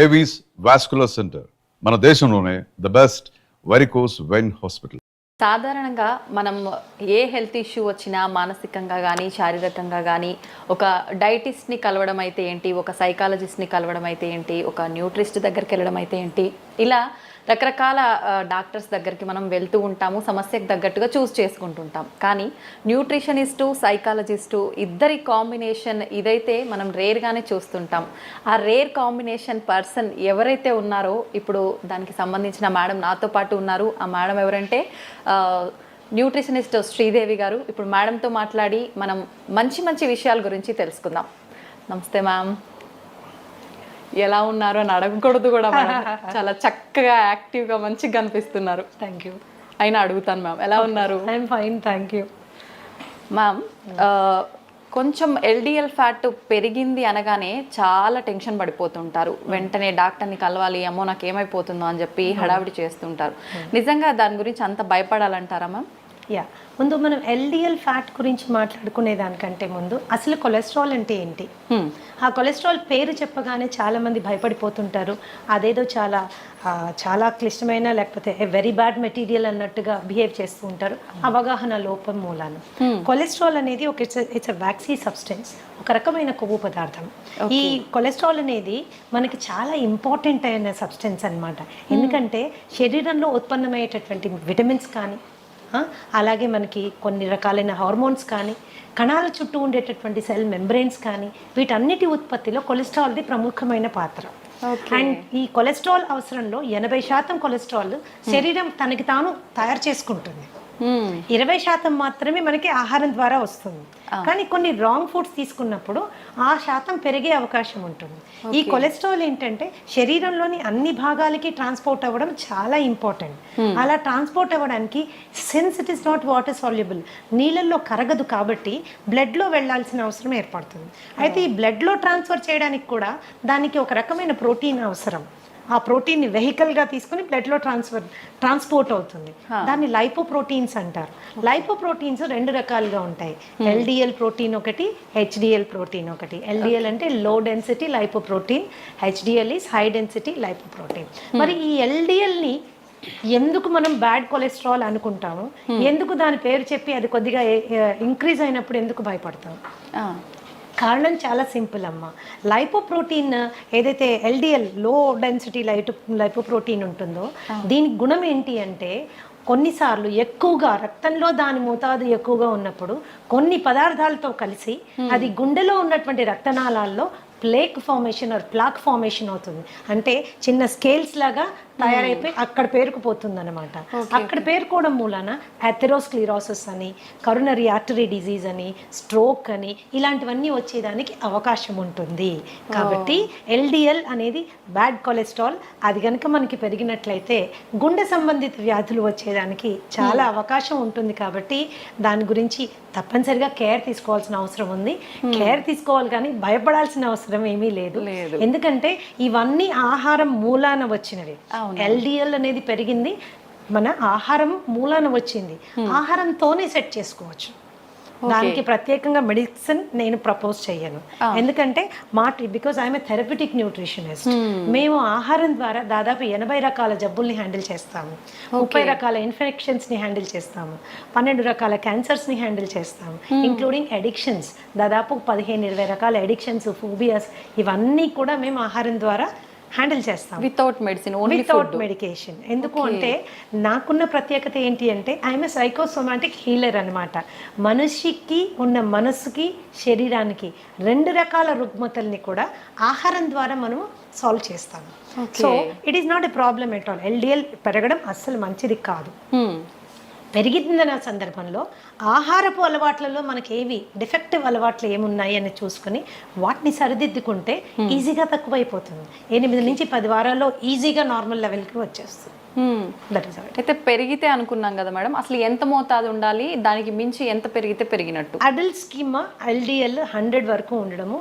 Avis vascular centre మన దేశంలోనే the best varicose vein hospital. సాధారణంగా మనం ఏ హెల్త్ ఇష్యూ వచ్చినా మానసికంగా కానీ శారీరకంగా కానీ ఒక డైటిస్ట్ని కలవడం అయితే ఏంటి, ఒక సైకాలజిస్ట్ని కలవడం అయితే ఏంటి, ఒక న్యూట్రిస్ట్ దగ్గరికి వెళ్ళడం అయితే ఏంటి, ఇలా రకరకాల డాక్టర్స్ దగ్గరికి మనం వెళ్తూ ఉంటాము, సమస్యకు తగ్గట్టుగా చూస్ చేసుకుంటుంటాం. కానీ న్యూట్రిషనిస్టు సైకాలజిస్టు ఇద్దరి కాంబినేషన్ ఇదైతే మనం రేర్గానే చూస్తుంటాం. ఆ రేర్ కాంబినేషన్ పర్సన్ ఎవరైతే ఉన్నారో ఇప్పుడు దానికి సంబంధించిన మేడం నాతో పాటు ఉన్నారు. ఆ మేడం ఎవరంటే న్యూట్రిషనిస్ట్ శ్రీదేవి గారు. ఇప్పుడు మేడంతో మాట్లాడి మనం మంచి మంచి విషయాల గురించి తెలుసుకుందాం. నమస్తే మ్యామ్, ఎలా ఉన్నారు అని అడగకూడదు కూడా, చాలా చక్కగా యాక్టివ్గా మంచిగా కనిపిస్తున్నారు. Thank you. అయినా అడుగుతాను మ్యామ్, ఎలా ఉన్నారు? I'm fine, thank you. Ma'am, కొంచెం ఎల్డిఎల్ ఫ్యాట్ పెరిగింది అనగానే చాలా టెన్షన్ పడిపోతుంటారు. వెంటనే డాక్టర్ని కలవాలి, అమ్మో నాకు ఏమైపోతుందో అని చెప్పి హడావిడి చేస్తుంటారు. నిజంగా దాని గురించి అంత భయపడాలంటారా మ్యామ్? యా, ముందు మనం ఎల్డిఎల్ ఫ్యాట్ గురించి మాట్లాడుకునే దానికంటే ముందు అసలు కొలెస్ట్రాల్ అంటే ఏంటి, ఆ కొలెస్ట్రాల్ పేరు చెప్పగానే చాలామంది భయపడిపోతుంటారు. అదేదో చాలా క్లిష్టమైన లేకపోతే వెరీ బ్యాడ్ మెటీరియల్ అన్నట్టుగా బిహేవ్ చేస్తూ ఉంటారు అవగాహన లోపం మూలాన. కొలెస్ట్రాల్ అనేది ఇట్స్ అ వ్యాక్సీ సబ్స్టెన్స్, ఒక రకమైన కొవ్వు పదార్థం. ఈ కొలెస్ట్రాల్ అనేది మనకి చాలా ఇంపార్టెంట్ అయిన సబ్స్టెన్స్ అన్నమాట. ఎందుకంటే శరీరంలో ఉత్పన్నమయ్యేటటువంటి విటమిన్స్ కానీ, అలాగే మనకి కొన్ని రకాలైన హార్మోన్స్ కానీ, కణాల చుట్టూ ఉండేటటువంటి సెల్ మెంబ్రెయిన్స్ కానీ, వీటన్నిటి ఉత్పత్తిలో కొలెస్ట్రాల్ది ప్రముఖమైన పాత్ర. అండ్ ఈ కొలెస్ట్రాల్ అవసరంలో 80% కొలెస్ట్రాల్ శరీరం తనకి తాను తయారు చేసుకుంటుంది. 20% మాత్రమే మనకి ఆహారం ద్వారా వస్తుంది. కానీ కొన్ని రాంగ్ ఫుడ్స్ తీసుకున్నప్పుడు ఆ శాతం పెరిగే అవకాశం ఉంటుంది. ఈ కొలెస్ట్రాల్ ఏంటంటే శరీరంలోని అన్ని భాగాలకి ట్రాన్స్పోర్ట్ అవ్వడం చాలా ఇంపార్టెంట్. అలా ట్రాన్స్పోర్ట్ అవ్వడానికి, since it is not water soluble, నీళ్ళల్లో కరగదు కాబట్టి బ్లడ్లో వెళ్ళాల్సిన అవసరం ఏర్పడుతుంది. అయితే ఈ బ్లడ్లో ట్రాన్స్ఫర్ చేయడానికి కూడా దానికి ఒక రకమైన ప్రోటీన్ అవసరం. ఆ ప్రోటీన్ని వెహికల్గా తీసుకుని బ్లడ్లో ట్రాన్స్పోర్ట్ అవుతుంది. దాన్ని లైపోప్రోటీన్స్ అంటారు. లైపోప్రోటీన్స్ 2 రకాలుగా ఉంటాయి. ఎల్డిఎల్ ప్రోటీన్ ఒకటి, హెచ్డిఎల్ ప్రోటీన్ ఒకటి. ఎల్డిఎల్ అంటే low density lipoprotein, HDL is high density lipoprotein. మరి ఈ ఎల్డిఎల్ని ఎందుకు మనం బ్యాడ్ కొలెస్ట్రాల్ అనుకుంటాము, ఎందుకు దాని పేరు చెప్పి అది కొద్దిగా ఇంక్రీజ్ అయినప్పుడు ఎందుకు భయపడతాం? కారణం చాలా సింపుల్ అమ్మ. లైపోప్రోటీన్ ఏదైతే ఎల్డిఎల్ లో డెన్సిటీ లైపోప్రోటీన్ ఉంటుందో, దీని గుణం ఏంటి అంటే కొన్నిసార్లు ఎక్కువగా రక్తంలో దాని మోతాదు ఎక్కువగా ఉన్నప్పుడు కొన్ని పదార్థాలతో కలిసి అది గుండెలో ఉన్నటువంటి రక్తనాళాల్లో plaque formation or plaque formation అవుతుంది. అంటే చిన్న స్కేల్స్ లాగా తయారైపోయి అక్కడ పేరుకుపోతుంది అనమాట. అక్కడ పేరుకోవడం మూలాన అథెరోస్క్లిరోసిస్ అని, కరోనరీ ఆర్టరీ డిజీజ్ అని, స్ట్రోక్ అని, ఇలాంటివన్నీ వచ్చేదానికి అవకాశం ఉంటుంది. కాబట్టి ఎల్డిఎల్ అనేది బ్యాడ్ కొలెస్ట్రాల్. అది కనుక మనకి పెరిగినట్లయితే గుండె సంబంధిత వ్యాధులు వచ్చేదానికి చాలా అవకాశం ఉంటుంది. కాబట్టి దాని గురించి తప్పనిసరిగా కేర్ తీసుకోవాల్సిన అవసరం ఉంది. కేర్ తీసుకోవాలి కానీ భయపడాల్సిన అవసరం ఏమీ లేదు. ఎందుకంటే ఇవన్నీ ఆహారం మూలాన వచ్చినవి. ఎల్డిఎల్ అనేది పెరిగింది మన ఆహారం మూలాన వచ్చింది. ఆహారంతోనే సెట్ చేసుకోవచ్చు. దానికి ప్రత్యేకంగా మెడిసిన్ నేను ప్రపోజ్ చేయను. ఎందుకంటే because I'm A therapeutic nutritionist. మేము ఆహారం ద్వారా దాదాపు 80 రకాల జబ్బుల్ని హ్యాండిల్ చేస్తాము, 30 రకాల ఇన్ఫెక్షన్స్ని హ్యాండిల్ చేస్తాము, 12 రకాల క్యాన్సర్స్ని హ్యాండిల్ చేస్తాము, ఇంక్లూడింగ్ అడిక్షన్స్. దాదాపు 15-20 రకాల అడిక్షన్స్, ఫోబియాస్, ఇవన్నీ కూడా మేము ఆహారం ద్వారా హ్యాండిల్ చేస్తాం వితౌట్ మెడిసిన్, వితౌట్ మెడికేషన్. ఎందుకు అంటే నాకున్న ప్రత్యేకత ఏంటి అంటే ఐఎమ్ ఏ సైకోసోమాటిక్ హీలర్ అనమాట. మనిషికి ఉన్న మనసుకి శరీరానికి 2 రకాల రుగ్మతల్ని కూడా ఆహారం ద్వారా మనం సాల్వ్ చేస్తాము. So it is not a problem at all. LDL పెరగడం అస్సలు మంచిది కాదు. పెరిగిందన్న సందర్భంలో ఆహారపు అలవాట్లలో మనకి ఏవి డిఫెక్టివ్ అలవాట్లు ఏమున్నాయి అని చూసుకుని వాటిని సరిదిద్దుకుంటే ఈజీగా తక్కువైపోతుంది. 8 నుంచి 10 వారాల్లో ఈజీగా నార్మల్ లెవెల్కి వచ్చేస్తుంది. అయితే పెరిగితే అనుకున్నాం కదా మేడం, అసలు ఎంత మోతాదు ఉండాలి, దానికి మించి ఎంత పెరిగితే పెరిగినట్టు? అడల్ట్ స్కీమ్ ఎల్డిఎల్ 100 వరకు ఉండడము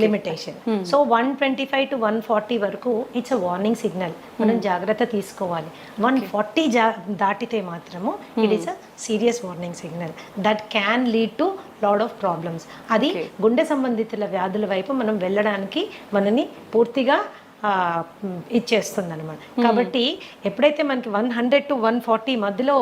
లిమిటేషన్. సో 125 to 140 వరకు ఇట్స్ అ వార్నింగ్ సిగ్నల్, మనం జాగ్రత్త తీసుకోవాలి. 140 దాటితే మాత్రము it is a serious warning signal that can lead to lot of problems. అది గుండె సంబంధిత వ్యాధుల వైపు మనం వెళ్ళడానికి మనని పూర్తిగా ఇచ్చేస్తుంది అనమాట. కాబట్టి ఎప్పుడైతే మనకి 100 to 140 మధ్యలో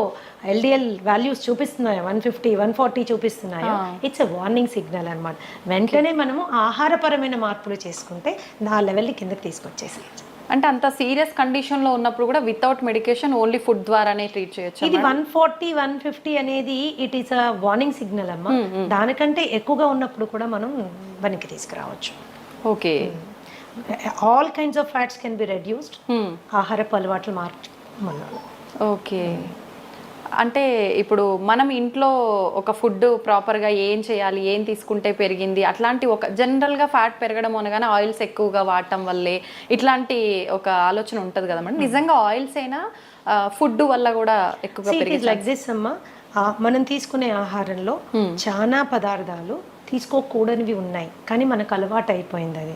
ఎల్డిఎల్ వాల్యూస్ చూపిస్తున్నాయో, 150, 140 చూపిస్తున్నాయో, ఇట్స్ ఎ వార్నింగ్ సిగ్నల్ అనమాట. వెంటనే మనము ఆహారపరమైన మార్పులు చేసుకుంటే ఆ లెవెల్ని కిందకి తీసుకొచ్చేసేయచ్చు. అంటే అంత సీరియస్ కండిషన్ లో ఉన్నప్పుడు కూడా వితౌట్ మెడికేషన్ ఓన్లీ ఫుడ్ ద్వారానే ట్రీట్ చేయొచ్చు. ఇది 140, 150 అనేది it is a warning signal అమ్మా. దానికంటే ఎక్కువగా ఉన్నప్పుడు కూడా మనం వెనక్కి తీసుకురావచ్చు. Okay. All kinds of fats can be reduced ఆహారపు అలవాట్లు మార్చడం. ఓకే. అంటే ఇప్పుడు మనం ఇంట్లో ఒక ఫుడ్ ప్రాపర్గా ఏం చేయాలి, ఏం తీసుకుంటే పెరిగింది, అట్లాంటి ఒక జనరల్గా ఫ్యాట్ పెరగడం అనగానే ఆయిల్స్ ఎక్కువగా వాడటం వల్లే ఇట్లాంటి ఒక ఆలోచన ఉంటుంది కదా మేడం. నిజంగా ఆయిల్స్ అయినా ఫుడ్ వల్ల కూడా ఎక్కువగా పెరిగింది? లైక్ దిస్ అమ్మా, మనం తీసుకునే ఆహారంలో చాలా పదార్థాలు తీసుకోకూడనివి ఉన్నాయి, కానీ మనకు అలవాటు అయిపోయింది. అది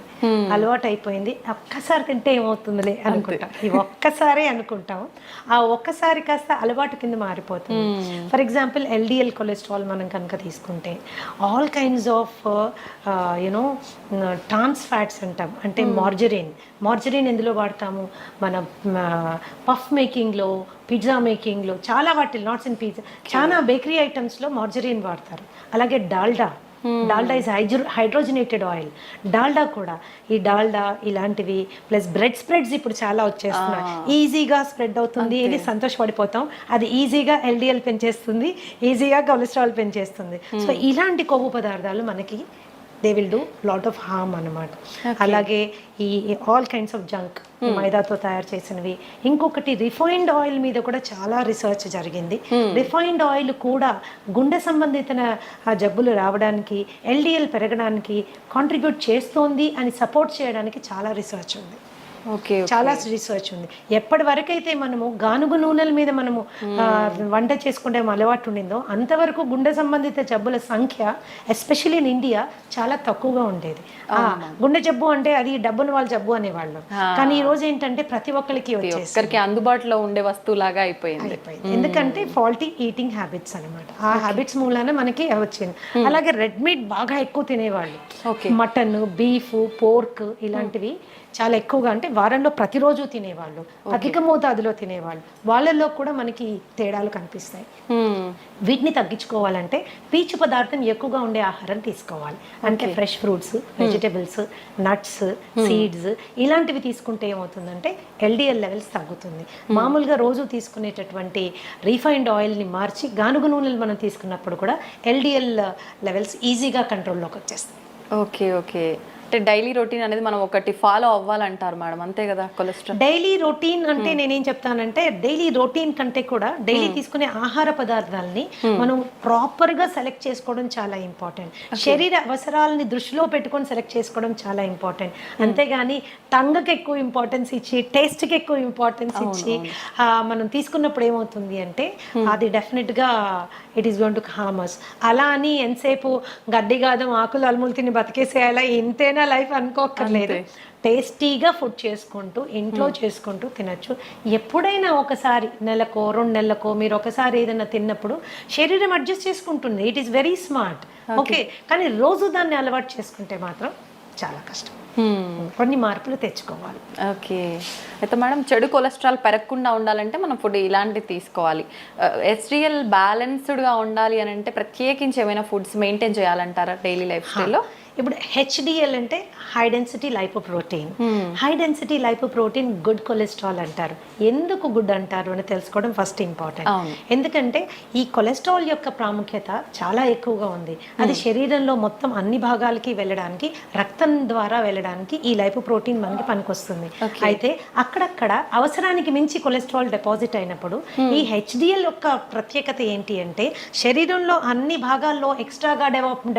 అలవాటు అయిపోయింది. ఒక్కసారి తింటే ఏమవుతుందిలే అనుకుంటాం, ఇవి ఒక్కసారే అనుకుంటాం. ఆ ఒక్కసారి కాస్త అలవాటు కింద మారిపోతుంది. ఫర్ ఎగ్జాంపుల్ ఎల్డిఎల్ కొలెస్ట్రాల్ మనం కనుక తీసుకుంటే all kinds of you know trans fats అంటాం. అంటే మార్జరీన్ ఎందులో వాడతాము? మన పఫ్ మేకింగ్లో, పిజ్జా మేకింగ్లో, చాలా వాటిల్ నాట్స్ ఇన్ పిజ్జా, చాలా బేకరీ ఐటమ్స్లో మార్జరీన్ వాడతారు. అలాగే Dalda is hydrogenated oil. Dalda కూడా, ఈ డాల్డా ఇలాంటివి ప్లస్ బ్రెడ్ స్ప్రెడ్స్ ఇప్పుడు చాలా వచ్చేస్తున్నాయి. ఈజీగా స్ప్రెడ్ అవుతుంది, ఇది సంతోషపడిపోతాం. అది ఈజీగా ఎల్డిఎల్ పెంచేస్తుంది, ఈజీగా కొలెస్ట్రాల్ పెంచేస్తుంది. సో ఇలాంటి కొవ్వు పదార్థాలు మనకి they will do lot of harm అన్నమాట. అలాగే ఈ ఆల్ కైండ్స్ ఆఫ్ జంక్, మైదాతో తయారు చేసినవి. ఇంకొకటి రిఫైన్డ్ ఆయిల్ మీద కూడా చాలా రీసెర్చ్ జరిగింది. రిఫైన్డ్ ఆయిల్ కూడా గుండె సంబంధిత జబ్బులు రావడానికి, ఎల్డిఎల్ పెరగడానికి కాంట్రిబ్యూట్ చేస్తోంది అని సపోర్ట్ చేయడానికి చాలా రీసెర్చ్ ఉంది. చాలా రీసెర్చ్ ఉంది. ఎప్పటి వరకైతే మనము గానుగు నూనెల మీద మనము వంట చేసుకుంటే అలవాటు ఉండిందో అంతవరకు గుండె సంబంధిత జబ్బుల సంఖ్య ఎస్పెషల్లీ ఇన్ ఇండియా చాలా తక్కువగా ఉండేది. గుండె జబ్బు అంటే అది డబ్బును వాళ్ళ జబ్బు అనేవాళ్ళు, కానీ ఈ రోజు ఏంటంటే ప్రతి ఒక్కరికి వచ్చేసరికి అందుబాటులో ఉండే వస్తువులాగా అయిపోయింది. ఎందుకంటే ఫాల్టీ ఈటింగ్ హ్యాబిట్స్ అనమాట. ఆ హ్యాబిట్స్ మూలాన మనకి వచ్చింది. అలాగే రెడ్ మీట్ బాగా ఎక్కువ తినేవాళ్ళు, మటన్, బీఫ్, పోర్క్ ఇలాంటివి చాలా ఎక్కువగా, అంటే వారంలో ప్రతిరోజు తినేవాళ్ళు, అధిక మోతాదులో తినేవాళ్ళు, వాళ్ళల్లో కూడా మనకి తేడాలు కనిపిస్తాయి. వీటిని తగ్గించుకోవాలంటే పీచు పదార్థం ఎక్కువగా ఉండే ఆహారం తీసుకోవాలి. అంటే fresh fruits, vegetables, nuts, seeds ఇలాంటివి తీసుకుంటే ఏమవుతుందంటే ఎల్డిఎల్ లెవెల్స్ తగ్గుతుంది. మామూలుగా రోజు తీసుకునేటటువంటి రీఫైన్డ్ ఆయిల్ని మార్చి గానుగు నూనెలు మనం తీసుకున్నప్పుడు కూడా ఎల్డిఎల్ లెవెల్స్ ఈజీగా కంట్రోల్లోకి వచ్చేస్తాయి. ఓకే. అంటే డైలీ రొటీన్ అనేది మనం ఒకటి ఫాలో అవ్వాలంటారు మేడం, అంతే కదా? కొలెస్ట్రాల్ డైలీ రొటీన్ అంటే నేనేం చెప్తానంటే డైలీ రొటీన్ కంటే కూడా డైలీ తీసుకునే ఆహార పదార్థాలని మనం ప్రాపర్ గా సెలెక్ట్ చేసుకోవడం చాలా ఇంపార్టెంట్. శరీర అవసరాలని దృష్టిలో పెట్టుకొని సెలెక్ట్ చేసుకోవడం చాలా ఇంపార్టెంట్. అంతేగాని టంగ్కి ఎక్కువ ఇంపార్టెన్స్ ఇచ్చి, టేస్ట్కి ఎక్కువ ఇంపార్టెన్స్ ఇచ్చి మనం తీసుకున్నప్పుడు ఏమవుతుంది అంటే అది డెఫినెట్ గా it is going to harm us. అలా అని ఎంతసేపు గడ్డి గాదం ఆకులు అలుములు తిని బతికేసేయాలా, ఇంతేనా లైఫ్ అనుకోక్కర్లేదు. టేస్టీగా ఫుడ్ చేసుకుంటూ ఇంట్లో చేసుకుంటూ తినచ్చు. ఎప్పుడైనా ఒకసారి నెలకో 2 నెలలకో మీరు ఒకసారి ఏదైనా తిన్నప్పుడు శరీరం అడ్జస్ట్ చేసుకుంటుంది. It is very smart. Okay, కానీ రోజు దాన్ని అలవాటు చేసుకుంటే మాత్రం చాలా కష్టం. కొన్ని మార్పులు తెచ్చుకోవాలి. ఓకే. అయితే మేడం, చెడు కొలెస్ట్రాల్ పెరగకుండా ఉండాలంటే మనం ఫుడ్ ఇలాంటివి తీసుకోవాలి. ఎస్డిఎల్ బ్యాలెన్స్డ్గా ఉండాలి అని అంటే ప్రత్యేకించి ఏమైనా ఫుడ్స్ మెయింటైన్ చేయాలంటారా డైలీ లైఫ్ స్టైల్లో? ఇప్పుడు హెచ్డిఎల్ అంటే high density lipoprotein. High density lipoprotein good cholesterol అంటారు. ఎందుకు గుడ్ అంటారు అని తెలుసుకోవడం ఫస్ట్ ఇంపార్టెంట్. ఎందుకంటే ఈ కొలెస్ట్రాల్ యొక్క ప్రాముఖ్యత చాలా ఎక్కువగా ఉంది. అది శరీరంలో మొత్తం అన్ని భాగాలకి వెళ్ళడానికి, రక్తం ద్వారా వెళ్ళడానికి ఈ లైపోప్రోటీన్ మనకి పనికొస్తుంది. అయితే అక్కడక్కడ అవసరానికి మించి కొలెస్ట్రాల్ డిపాజిట్ అయినప్పుడు ఈ హెచ్డిఎల్ యొక్క ప్రత్యేకత ఏంటి అంటే శరీరంలో అన్ని భాగాల్లో ఎక్స్ట్రాగా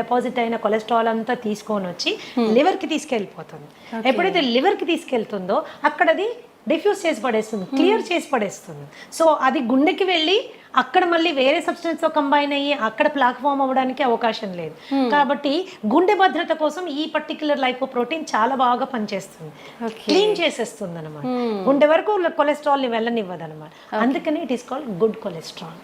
డిపాజిట్ అయిన కొలెస్ట్రాల్ అంతా తీసుకొని వచ్చి లివర్కి తీసుకెళ్ళిపోతుంది. ఎప్పుడైతే లివర్కి తీసుకెళ్తుందో అక్కడ అది డిఫ్యూజ్ చేసి పడేస్తుంది, క్లియర్ చేసి పడేస్తుంది. సో అది గుండెకి వెళ్ళి అక్కడ మళ్ళీ వేరే సబ్స్టెన్స్తో కంబైన్ అయ్యి అక్కడ ప్లాక్ ఫామ్ అవ్వడానికి అవకాశం లేదు. కాబట్టి గుండె భద్రత కోసం ఈ పర్టిక్యులర్ లైపోప్రోటీన్ చాలా బాగా పనిచేస్తుంది, క్లీన్ చేసేస్తుంది అనమాట. గుండె వరకు కొలెస్ట్రాల్ని వెళ్ళనివ్వదు అనమాట. అందుకని it is called good cholesterol.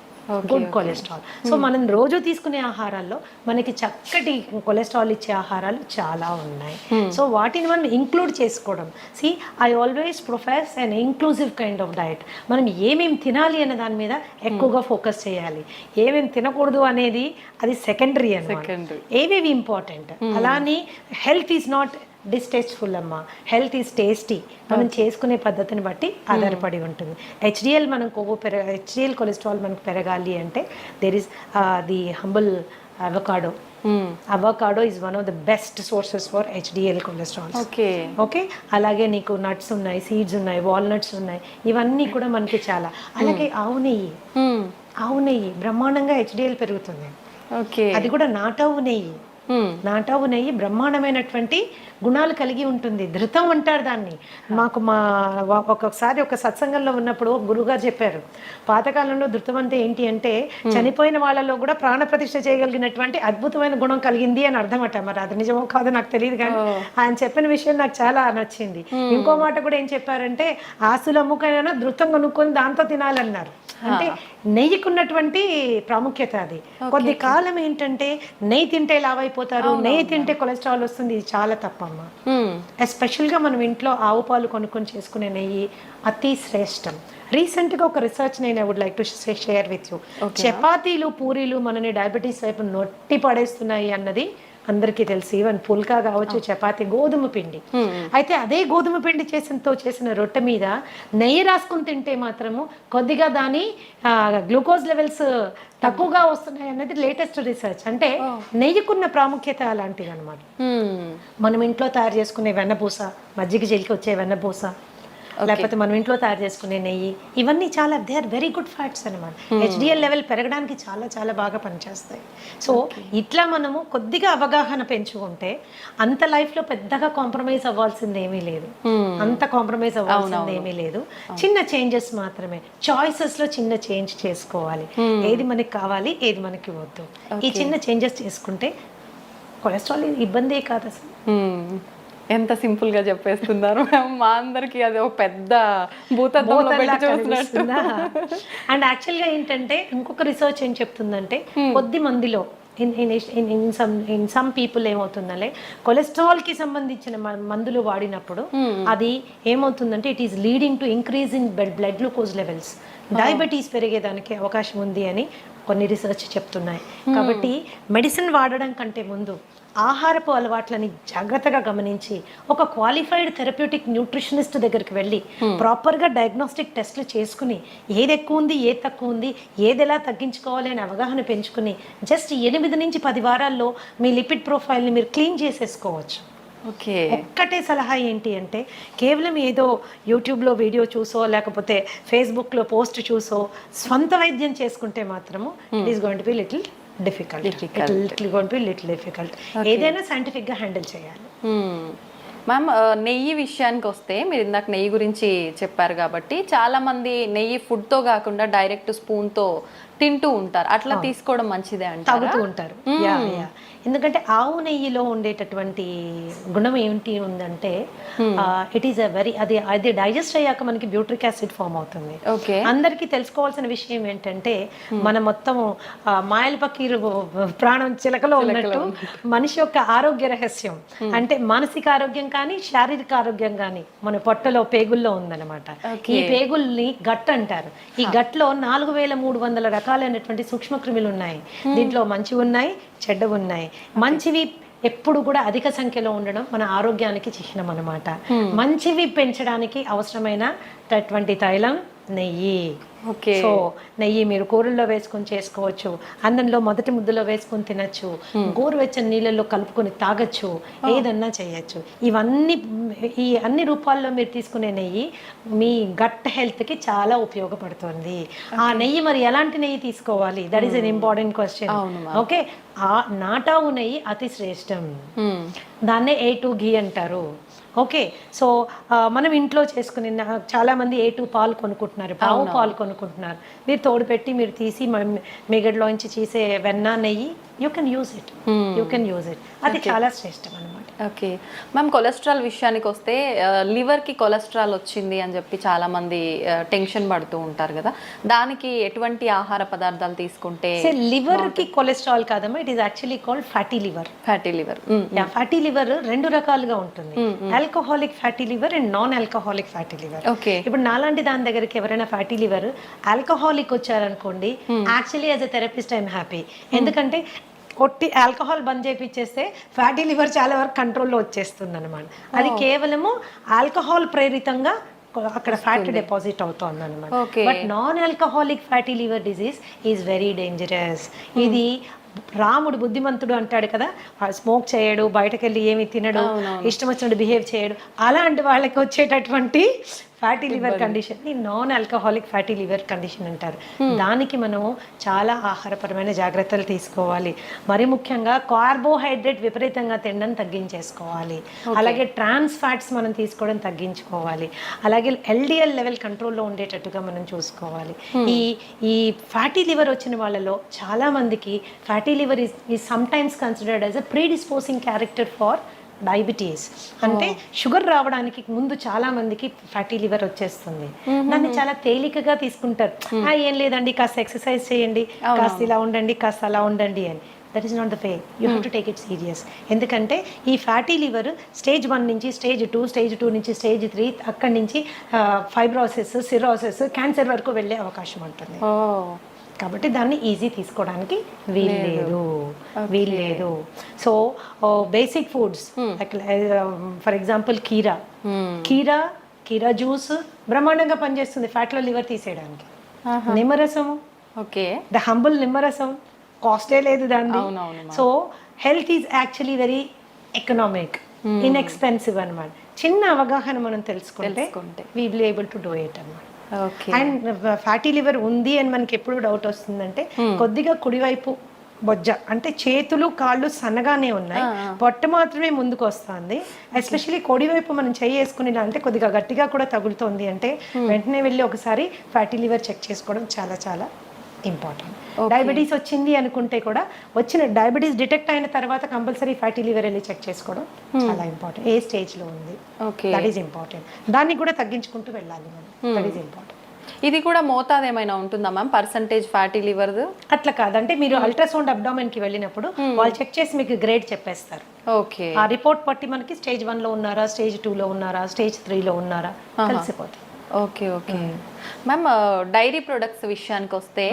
Good cholesterol. So మనం రోజు తీసుకునే ఆహారాల్లో మనకి చక్కటి కొలెస్ట్రాల్ ఇచ్చే ఆహారాలు చాలా ఉన్నాయి. సో వాటిని మనం ఇంక్లూడ్ చేసుకోవడం. See I always profess an inclusive kind of diet. మనం ఏమేమి తినాలి అనే దాని మీద ఎక్కువగా ఫోకస్ చేయాలి. ఏమేమి తినకూడదు అనేది అది సెకండరీ అన్నమాట. ఏవేవి ఇంపార్టెంట్. అలానే హెల్త్ ఈజ్ నాట్ డిస్టేస్ట్ఫుల్ అమ్మా, హెల్త్ ఈజ్ టేస్టీ. మనం చేసుకునే పద్ధతిని బట్టి ఆధారపడి ఉంటుంది. హెచ్డిఎల్ మనం హెచ్డిఎల్ కొలెస్ట్రాల్ మనకు పెరగాలి అంటే there is the humble avocado. Avocado is one of the best sources for HDL cholesterol. Okay, అలాగే నీకు నట్స్ ఉన్నాయి, సీడ్స్ ఉన్నాయి, వాల్నట్స్ ఉన్నాయి, ఇవన్నీ కూడా మనకి చాలా. అలాగే ఆవు నెయ్యి బ్రహ్మాండంగా హెచ్డిఎల్ పెరుగుతుంది. అది కూడా నాటావు నెయ్యి. నాటావు నెయ్యి బ్రహ్మాండమైనటువంటి గుణాలు కలిగి ఉంటుంది. ధృతం అంటారు దాన్ని. మాకు ఒక్కొక్కసారి ఒక సత్సంగంలో ఉన్నప్పుడు గురువుగారు చెప్పారు, పాతకాలంలో ధృతం అంటే ఏంటి అంటే చనిపోయిన వాళ్ళలో కూడా ప్రాణప్రతిష్ఠ చేయగలిగినటువంటి అద్భుతమైన గుణం కలిగింది అని అర్థమట. మరి అది నిజమో కాదో నాకు తెలియదు, కానీ ఆయన చెప్పిన విషయం నాకు చాలా నచ్చింది. ఇంకో మాట కూడా ఏం చెప్పారంటే ఆస్తులు అమ్ముకైనా ధృతం కొనుక్కొని దాంతో తినాలన్నారు. అంటే నెయ్యికి ఉన్నటువంటి ప్రాముఖ్యత అది. కొద్ది కాలం ఏంటంటే నెయ్యి తింటే లావైపోతారు, నెయ్యి తింటే కొలెస్ట్రాల్ వస్తుంది. ఇది చాలా తప్పమ్మా. ఎస్పెషల్గా మనం ఇంట్లో ఆవు పాలు కొనుక్కొని చేసుకునే నెయ్యి అతి శ్రేష్టం. రీసెంట్గా ఒక రీసెర్చ్ నేను I would like to share with you. చపాతీలు పూరీలు మనని డయాబెటీస్ వైపు నొట్టి పడేస్తున్నాయి అన్నది అందరికీ తెలుసు. ఈవెన్ పుల్కా కావచ్చు, చపాతీ గోధుమ పిండి. అయితే అదే గోధుమ పిండి చేసిన రొట్టె మీద నెయ్యి రాసుకుని తింటే మాత్రము కొద్దిగా దాని గ్లూకోజ్ లెవెల్స్ తక్కువగా వస్తున్నాయి అన్నది లేటెస్ట్ రీసెర్చ్. అంటే నెయ్యికున్న ప్రాముఖ్యత అలాంటిది అనమాట. మనం ఇంట్లో తయారు చేసుకునే వెన్నపూస, మజ్జిగ జైలుకి వచ్చే వెన్నపూస, లేకపోతే మనం ఇంట్లో తయారు చేసుకునే నెయ్యి, ఇవన్నీ చాలా they are very good fats అనమాట. హెచ్డిఎల్ లెవెల్ పెరగడానికి చాలా చాలా బాగా పనిచేస్తాయి. సో ఇట్లా మనము కొద్దిగా అవగాహన పెంచుకుంటే అంత లైఫ్లో పెద్దగా కాంప్రమైజ్ అవ్వాల్సింది ఏమీ లేదు. అంత కాంప్రమైజ్ అవ్వాల్సింది ఏమీ లేదు. చిన్న చేంజెస్ మాత్రమే, చాయిసెస్లో చిన్న చేంజ్ చేసుకోవాలి. ఏది మనకి కావాలి, ఏది మనకి వద్దు, ఈ చిన్న చేంజెస్ చేసుకుంటే కొలెస్ట్రాల్ ఇబ్బందే కాదు అసలు. ఎంత సింపుల్ గా చెప్పేస్తున్నారు మా అందరికి అది ఒక పెద్ద భూతద్దంలో పెట్టి చూస్తున్నట్టు. అండ్ యాక్చువల్గా ఏంటంటే ఇంకొక రీసెర్చ్ ఏం చెప్తుందంటే కొద్ది మందిలో ఇన్ సమ్ పీపుల్ ఏమవుతుందంటే కొలెస్ట్రాల్ కి సంబంధించిన మందులు వాడినప్పుడు అది ఏమవుతుందంటే it is leading to increase in blood glucose levels, diabetes పెరిగేదానికి అవకాశం ఉంది అని కొన్ని రీసెర్చ్ చెప్తున్నాయి. కాబట్టి మెడిసిన్ వాడడం కంటే ముందు ఆహారపు అలవాట్లని జాగ్రత్తగా గమనించి ఒక క్వాలిఫైడ్ థెరప్యూటిక్ న్యూట్రిషనిస్ట్ దగ్గరికి వెళ్ళి ప్రాపర్గా డయాగ్నోస్టిక్ టెస్ట్లు చేసుకుని ఏది ఎక్కువ ఉంది, ఏది తక్కువ ఉంది, ఏది ఎలా తగ్గించుకోవాలి అని అవగాహన పెంచుకుని జస్ట్ 8 నుంచి 10 వారాల్లో మీ లిపిడ్ ప్రొఫైల్ని మీరు క్లీన్ చేసేసుకోవచ్చు. ఓకే, ఒక్కటే సలహా ఏంటి అంటే కేవలం ఏదో యూట్యూబ్లో వీడియో చూసో లేకపోతే ఫేస్బుక్లో పోస్ట్ చూసో స్వంత వైద్యం చేసుకుంటే మాత్రము it is going to be little difficult. ఏదైనా సైంటిఫిక్ గా హ్యాండిల్ చేయాలి. మ్యామ్, నెయ్యి విషయానికి వస్తే మీరు ఇందాక నెయ్యి గురించి చెప్పారు కాబట్టి చాలా మంది నెయ్యి ఫుడ్ తో కాకుండా డైరెక్ట్ స్పూన్ తో తింటూ ఉంటారు. అట్లా తీసుకోవడం మంచిదే అంటే తాగుతూ ఉంటారు. ఎందుకంటే ఆవు నెయ్యిలో ఉండేటటువంటి గుణం ఏంటి ఉందంటే ఇట్ ఈస్ అది డైజెస్ట్ అయ్యాక మనకి బ్యూట్రిక్ యాసిడ్ ఫామ్ అవుతుంది. అందరికీ తెలుసుకోవాల్సిన విషయం ఏంటంటే మన మొత్తం మాయల పకీరు ప్రాణం చిలకలో ఉన్నట్టు మనిషి యొక్క ఆరోగ్య రహస్యం అంటే మానసిక ఆరోగ్యం కానీ శారీరక ఆరోగ్యం కానీ మన పొట్టలో పేగుల్లో ఉందన్నమాట. ఈ పేగుల్ని గట్ అంటారు. ఈ గట్లో 4300 రకాలైనటువంటి సూక్ష్మ క్రిములు ఉన్నాయి. దీంట్లో మంచివి ఉన్నాయి, చెడ్డవి ఉన్నాయి. మంచివి ఎప్పుడు కూడా అధిక సంఖ్యలో ఉండడం మన ఆరోగ్యానికి చిహ్నం అన్నమాట. మంచివి పెంచడానికి అవసరమైనటువంటి తైలం నెయ్యి. సో నెయ్యి మీరు కూరల్లో వేసుకొని చేసుకోవచ్చు, అన్నంలో మొదటి ముద్దలో వేసుకొని తినచ్చు, గోరువెచ్చని నీళ్ళల్లో కలుపుకొని తాగొచ్చు, ఏదన్నా చేయొచ్చు. ఈ అన్ని రూపాల్లో మీరు తీసుకునే నెయ్యి మీ గట్ హెల్త్కి చాలా ఉపయోగపడుతుంది. ఆ నెయ్యి మరి ఎలాంటి నెయ్యి తీసుకోవాలి, that is an important question. Okay, ఆ నాటావు నెయ్యి అతి శ్రేష్టం, దాన్నే A2 ఘీ అంటారు. ఓకే, సో మనం ఇంట్లో చేసుకుని చాలామంది A2 పాలు కొనుక్కుంటున్నారు, ఆవు పాలు కొనుక్కుంటున్నారు. మీరు తోడు పెట్టి మీరు తీసి మిగడ్లోంచి తీసే వెన్న నెయ్యి యూ కెన్ యూజ్ ఇట్. అది చాలా శ్రేష్టం అన్నమాట. ఓకే మ్యామ్, కొలెస్ట్రాల్ విషయానికి వస్తే లివర్కి కొలెస్ట్రాల్ వచ్చింది అని చెప్పి చాలామంది టెన్షన్ పడుతూ ఉంటారు కదా, దానికి ఎటువంటి ఆహార పదార్థాలు తీసుకుంటే? లివర్ కి కొలెస్ట్రాల్ కాదమ్మా, it is actually called fatty liver. Fatty liver. Fatty liver రెండు రకాలుగా ఉంటుంది, alcoholic fatty liver and non alcoholic fatty liver. Okay. ఇప్పుడు నాలాంటి దాని దగ్గరికి ఎవరైనా ఫ్యాటీ లివర్ ఆల్కహాలిక్ వచ్చారనుకోండి, actually as a therapist I'm happy. ఎందుకంటే కొట్టి ఆల్కహాల్ బంద్ చేయించేస్తే ఫ్యాటీ లివర్ చాలా వరకు కంట్రోల్లో వచ్చేస్తుంది అనమాట. అది కేవలము ఆల్కహాల్ ప్రేరితంగా అక్కడ ఫ్యాట్ డిపాజిట్ అవుతుంది అనమాట. But non alcoholic fatty liver disease is very dangerous. ఇది రాముడు బుద్ధిమంతుడు అంటాడు కదా, స్మోక్ చేయడు, బయటకు వెళ్ళి ఏమి తినడు, ఇష్టం వచ్చినట్టు బిహేవ్ చేయడు, అలాంటి వాళ్ళకి వచ్చేటటువంటి ఫ్యాటీ లివర్ కండిషన్ ని non alcoholic fatty liver condition అంటారు. దానికి మనము చాలా ఆహారపరమైన జాగ్రత్తలు తీసుకోవాలి. మరి ముఖ్యంగా కార్బోహైడ్రేట్ విపరీతంగా తినడం తగ్గించేసుకోవాలి. అలాగే ట్రాన్స్ ఫ్యాట్స్ మనం తీసుకోవడం తగ్గించుకోవాలి. అలాగే ఎల్డిఎల్ లెవెల్ కంట్రోల్లో ఉండేటట్టుగా మనం చూసుకోవాలి. ఈ ఫ్యాటీ లివర్ వచ్చిన వాళ్ళలో చాలా మందికి fatty liver is some times considered as a predisposing character for diabetes. అంటే షుగర్ రావడానికి ముందు చాలా మందికి ఫ్యాటీ లివర్ వచ్చేస్తుంది. దాన్ని చాలా తేలికగా తీసుకుంటారు. ఏం లేదండి, కాస్త ఎక్సర్సైజ్ చేయండి, కాస్త ఇలా ఉండండి, కాస్త అలా ఉండండి అని. That is not the way. You have to take it serious. ఎందుకంటే ఈ ఫ్యాటీ లివర్ స్టేజ్ 1 నుంచి స్టేజ్ 2, స్టేజ్ 2 నుంచి స్టేజ్ 3, అక్కడి నుంచి ఫైబ్రోసిస్, సిరోసిస్, క్యాన్సర్ వరకు వెళ్ళే అవకాశం ఉంటుంది. కాబట్టి దాన్ని ఈజీ తీసుకోవడానికి వీల్లేదు. So basic foods for example కీరా జ్యూస్ బ్రహ్మాండంగా పనిచేస్తుంది ఫ్యాట్లో లివర్ తీసేయడానికి. నిమ్మరసము, ఓకే, ద హంబుల్ నిమ్మరసం, కాస్టే లేదు దాన్ని. So health is actually very economic, inexpensive అనమాట. చిన్న అవగాహన మనం తెలుసుకుంటే we will able to do it అన్నమాట. అండ్ ఫ్యాటీ లివర్ ఉంది అని మనకి ఎప్పుడు డౌట్ వస్తుందంటే, కొద్దిగా కుడివైపు బొజ్జ అంటే చేతులు కాళ్ళు సన్నగానే ఉన్నాయి, పొట్ట మాత్రమే ముందుకు వస్తుంది. ఎస్పెషల్లీ కుడివైపు మనం చేయి వేసుకుని అంటే కొద్దిగా గట్టిగా కూడా తగులుతోంది అంటే వెంటనే వెళ్ళి ఒకసారి ఫ్యాటీ లివర్ చెక్ చేసుకోవడం చాలా చాలా ఇంపార్టెంట్. డయాబెటీస్ వచ్చింది అనుకుంటే కూడా డయాబెటీస్ డిటెక్ట్ అయిన తర్వాత కంపల్సరీ ఫ్యాటీ లివర్ వెళ్ళి చెక్ చేసుకోవడం చాలా ఇంపార్టెంట్. ఏ స్టేజ్లో ఉంది, దట్ ఈస్ ఇంపార్టెంట్. దాన్ని కూడా తగ్గించుకుంటూ వెళ్ళాలి మనం, దట్ ఈస్ ఇంపార్టెంట్. ఇది కూడా మోతాదు ఏమైనా ఉంటుందా మ్యామ్, పర్సంటేజ్ ఫ్యాటీ లివర్? అట్లా కాదంటే మీరు అల్ట్రాసౌండ్ అబ్డామెన్ కి వెళ్ళినప్పుడు వాళ్ళు చెక్ చేసి మీకు గ్రేడ్ చెప్పేస్తారు. ఓకే, ఆ రిపోర్ట్ బట్టి మనకి స్టేజ్ 1 లో ఉన్నారా, స్టేజ్ 2 లో ఉన్నారా, స్టేజ్ 3 లో ఉన్నారా తెలిసిపోతుంది. Okay okay ma'am, dairy products విషయానికి వస్తే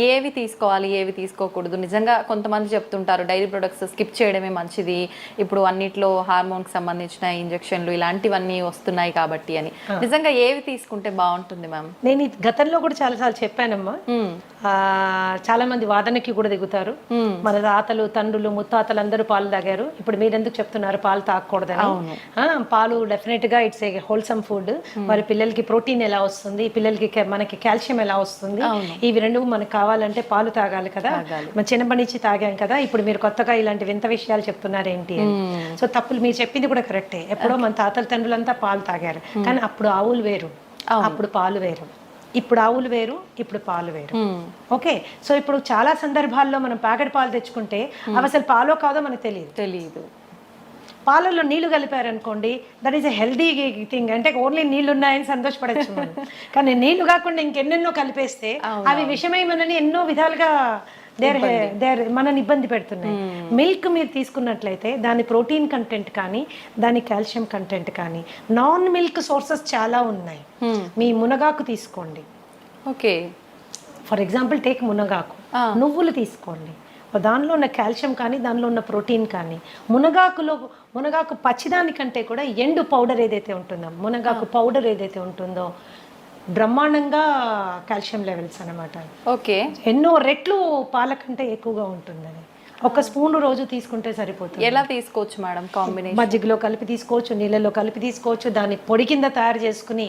ఏవి తీసుకోవాలి, ఏవి తీసుకోకూడదు? నిజంగా కొంతమంది చెప్తుంటారు డైరీ ప్రొడక్ట్స్ స్కిప్ చేయడమే మంచిది, ఇప్పుడు అన్నిట్లో హార్మోన్కి సంబంధించిన ఇంజెక్షన్లు ఇలాంటివన్నీ వస్తున్నాయి కాబట్టి అని. నిజంగా ఏవి తీసుకుంటే బాగుంటుంది మ్యామ్? నేను గతంలో కూడా చాలాసార్లు చెప్పానమ్మా. చాలా మంది వాదనకి కూడా దిగుతారు. మన తాతలు, తండ్రులు, ముత్తాతలు అందరూ పాలు తాగారు, ఇప్పుడు మీరెందుకు చెప్తున్నారు పాలు తాగకూడదని? పాలు డెఫినెట్ గా ఇట్స్ ఏ హోల్సమ్ ఫుడ్. మరి పిల్లలకి ప్రోటీన్ ఎలా వస్తుంది, పిల్లలకి మనకి కాల్షియం ఎలా వస్తుంది, ఇవి రెండు మనకు కావాలంటే పాలు తాగాలి కదా. మన చిన్నప్పటి నుంచి తాగాం కదా, ఇప్పుడు మీరు కొత్తగా ఇలాంటి వింత విషయాలు చెప్తున్నారు ఏంటి అని. సో తప్పులు మీరు చెప్పింది కూడా కరెక్టే. ఎప్పుడో మన తాతల తండ్రులంతా పాలు తాగారు, కానీ అప్పుడు ఆవులు వేరు, అప్పుడు పాలు వేరు. ఇప్పుడు ఆవులు వేరు, ఇప్పుడు పాలు వేరు. ఓకే, సో ఇప్పుడు చాలా సందర్భాల్లో మనం ప్యాకెట్ పాలు తెచ్చుకుంటే అవి అసలు పాలో కాదో మనకు తెలియదు. పాలల్లో నీళ్లు కలిపారనుకోండి, that is a healthy thing. అంటే ఓన్లీ నీళ్లు ఉన్నాయని సంతోషపడచ్చు మనం, కానీ నీళ్లు కాకుండా ఇంకెన్నెన్నో కలిపేస్తే అవి విషమై మనని ఎన్నో విధాలుగా మనని ఇబ్బంది పెడుతున్నాయి. మిల్క్ మీరు తీసుకున్నట్లయితే దాని ప్రోటీన్ కంటెంట్ కానీ, దాని కాల్షియం కంటెంట్ కానీ, నాన్ మిల్క్ సోర్సెస్ చాలా ఉన్నాయి. మీ మునగాకు తీసుకోండి, ఓకే, ఫర్ ఎగ్జాంపుల్ టేక్ మునగాకు. నువ్వులు తీసుకోండి, దానిలో ఉన్న కాల్షియం కానీ, దానిలో ఉన్న ప్రోటీన్ కానీ. మునగాకు పచ్చిదానికంటే కూడా ఎండు పౌడర్ ఏదైతే ఉంటుందో, మునగాకు పౌడర్ ఏదైతే ఉంటుందో బ్రహ్మాండంగా కాల్షియం లెవెల్స్ అనమాట. ఓకే, ఎన్నో రెట్లు పాల కంటే ఎక్కువగా ఉంటుందని. ఒక స్పూన్ రోజు తీసుకుంటే సరిపోతుంది. ఎలా తీసుకోవచ్చు మేడం? కాంబినేషన్ మజ్జిగలో కలిపి తీసుకోవచ్చు, నీళ్ళలో కలిపి తీసుకోవచ్చు. దాన్ని పొడి కింద తయారు చేసుకుని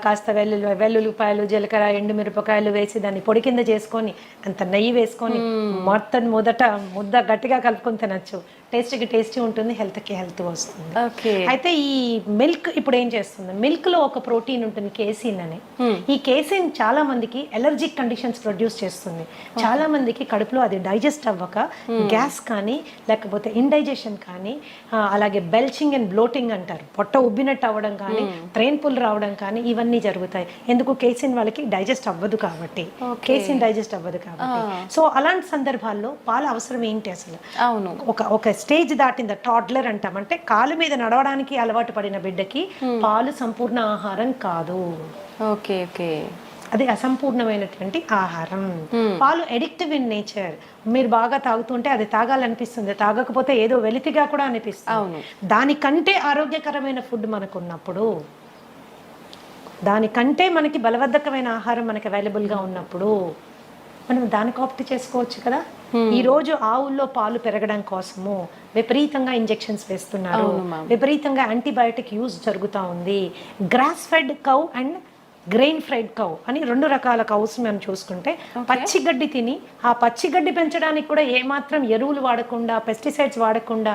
కాస్త వెల్లుల్లిపాయలు, జీలకర్ర, ఎండుమిరపకాయలు వేసి దాన్ని పొడి కింద చేసుకొని అంత నెయ్యి వేసుకొని మొదట ముద్ద గట్టిగా కలుపుకొని తినచ్చు. టేస్టీ ఉంటుంది, హెల్త్కి హెల్త్ వస్తుంది. ఓకే. అయితే ఈ మిల్క్ ఇప్పుడు ఏం చేస్తుంది, మిల్క్ లో ఒక ప్రోటీన్ ఉంటుంది కేసిన్ అని. ఈ కేసిన్ చాలా మందికి ఎలర్జిక్ కండిషన్స్ ప్రొడ్యూస్ చేస్తుంది. చాలా మందికి కడుపులో అది డైజెస్ట్ అవ్వక గ్యాస్ కానీ లేకపోతే ఇండైజెషన్ కానీ అలాగే బెల్చింగ్ అండ్ బ్లోటింగ్ అంటారు, పొట్ట ఉబ్బినట్టు అవ్వడం కానీ ట్రైన్ పుల్ రావడం కానీ ఇవన్నీ జరుగుతాయి. ఎందుకు కేసిన్ వాళ్ళకి డైజెస్ట్ అవ్వదు కాబట్టి, కేసిన్ డైజెస్ట్ అవ్వదు కాబట్టి. సో అలాంటి సందర్భాల్లో పాల అవసరం ఏంటి అసలు? అవును. ఒక స్టేజ్ దాటింది టాడ్లర్ అంటాం, అంటే కాలు మీద నడవడానికి అలవాటు పడిన బిడ్డకి పాలు సంపూర్ణ ఆహారం కాదు. Okay okay. అది అసంపూర్ణమైనటువంటి ఆహారం. పాలు ఎడిక్టివ్ ఇన్ నేచర్. మీరు బాగా తాగుతుంటే అది తాగాలనిపిస్తుంది, తాగకపోతే ఏదో వెలితిగా కూడా అనిపిస్తుంది. దానికంటే ఆరోగ్యకరమైన ఫుడ్ మనకు ఉన్నప్పుడు, దానికంటే మనకి బలవర్ధకమైన ఆహారం మనకి అవైలబుల్గా ఉన్నప్పుడు మనం దానికి ఆప్ట్ చేసుకోవచ్చు కదా. ఈ రోజు ఆవుల్లో పాలు పెరగడం కోసము విపరీతంగా ఇంజెక్షన్స్ వేస్తున్నారు, విపరీతంగా యాంటీబయాటిక్ యూజ్ జరుగుతూ ఉంది. Grass fed cow and grain fried cow అని 2 రకాల కౌస్ మనం చూసుకుంటే, పచ్చిగడ్డి తిని ఆ పచ్చిగడ్డి పెంచడానికి కూడా ఏమాత్రం ఎరువులు వాడకుండా, పెస్టిసైడ్స్ వాడకుండా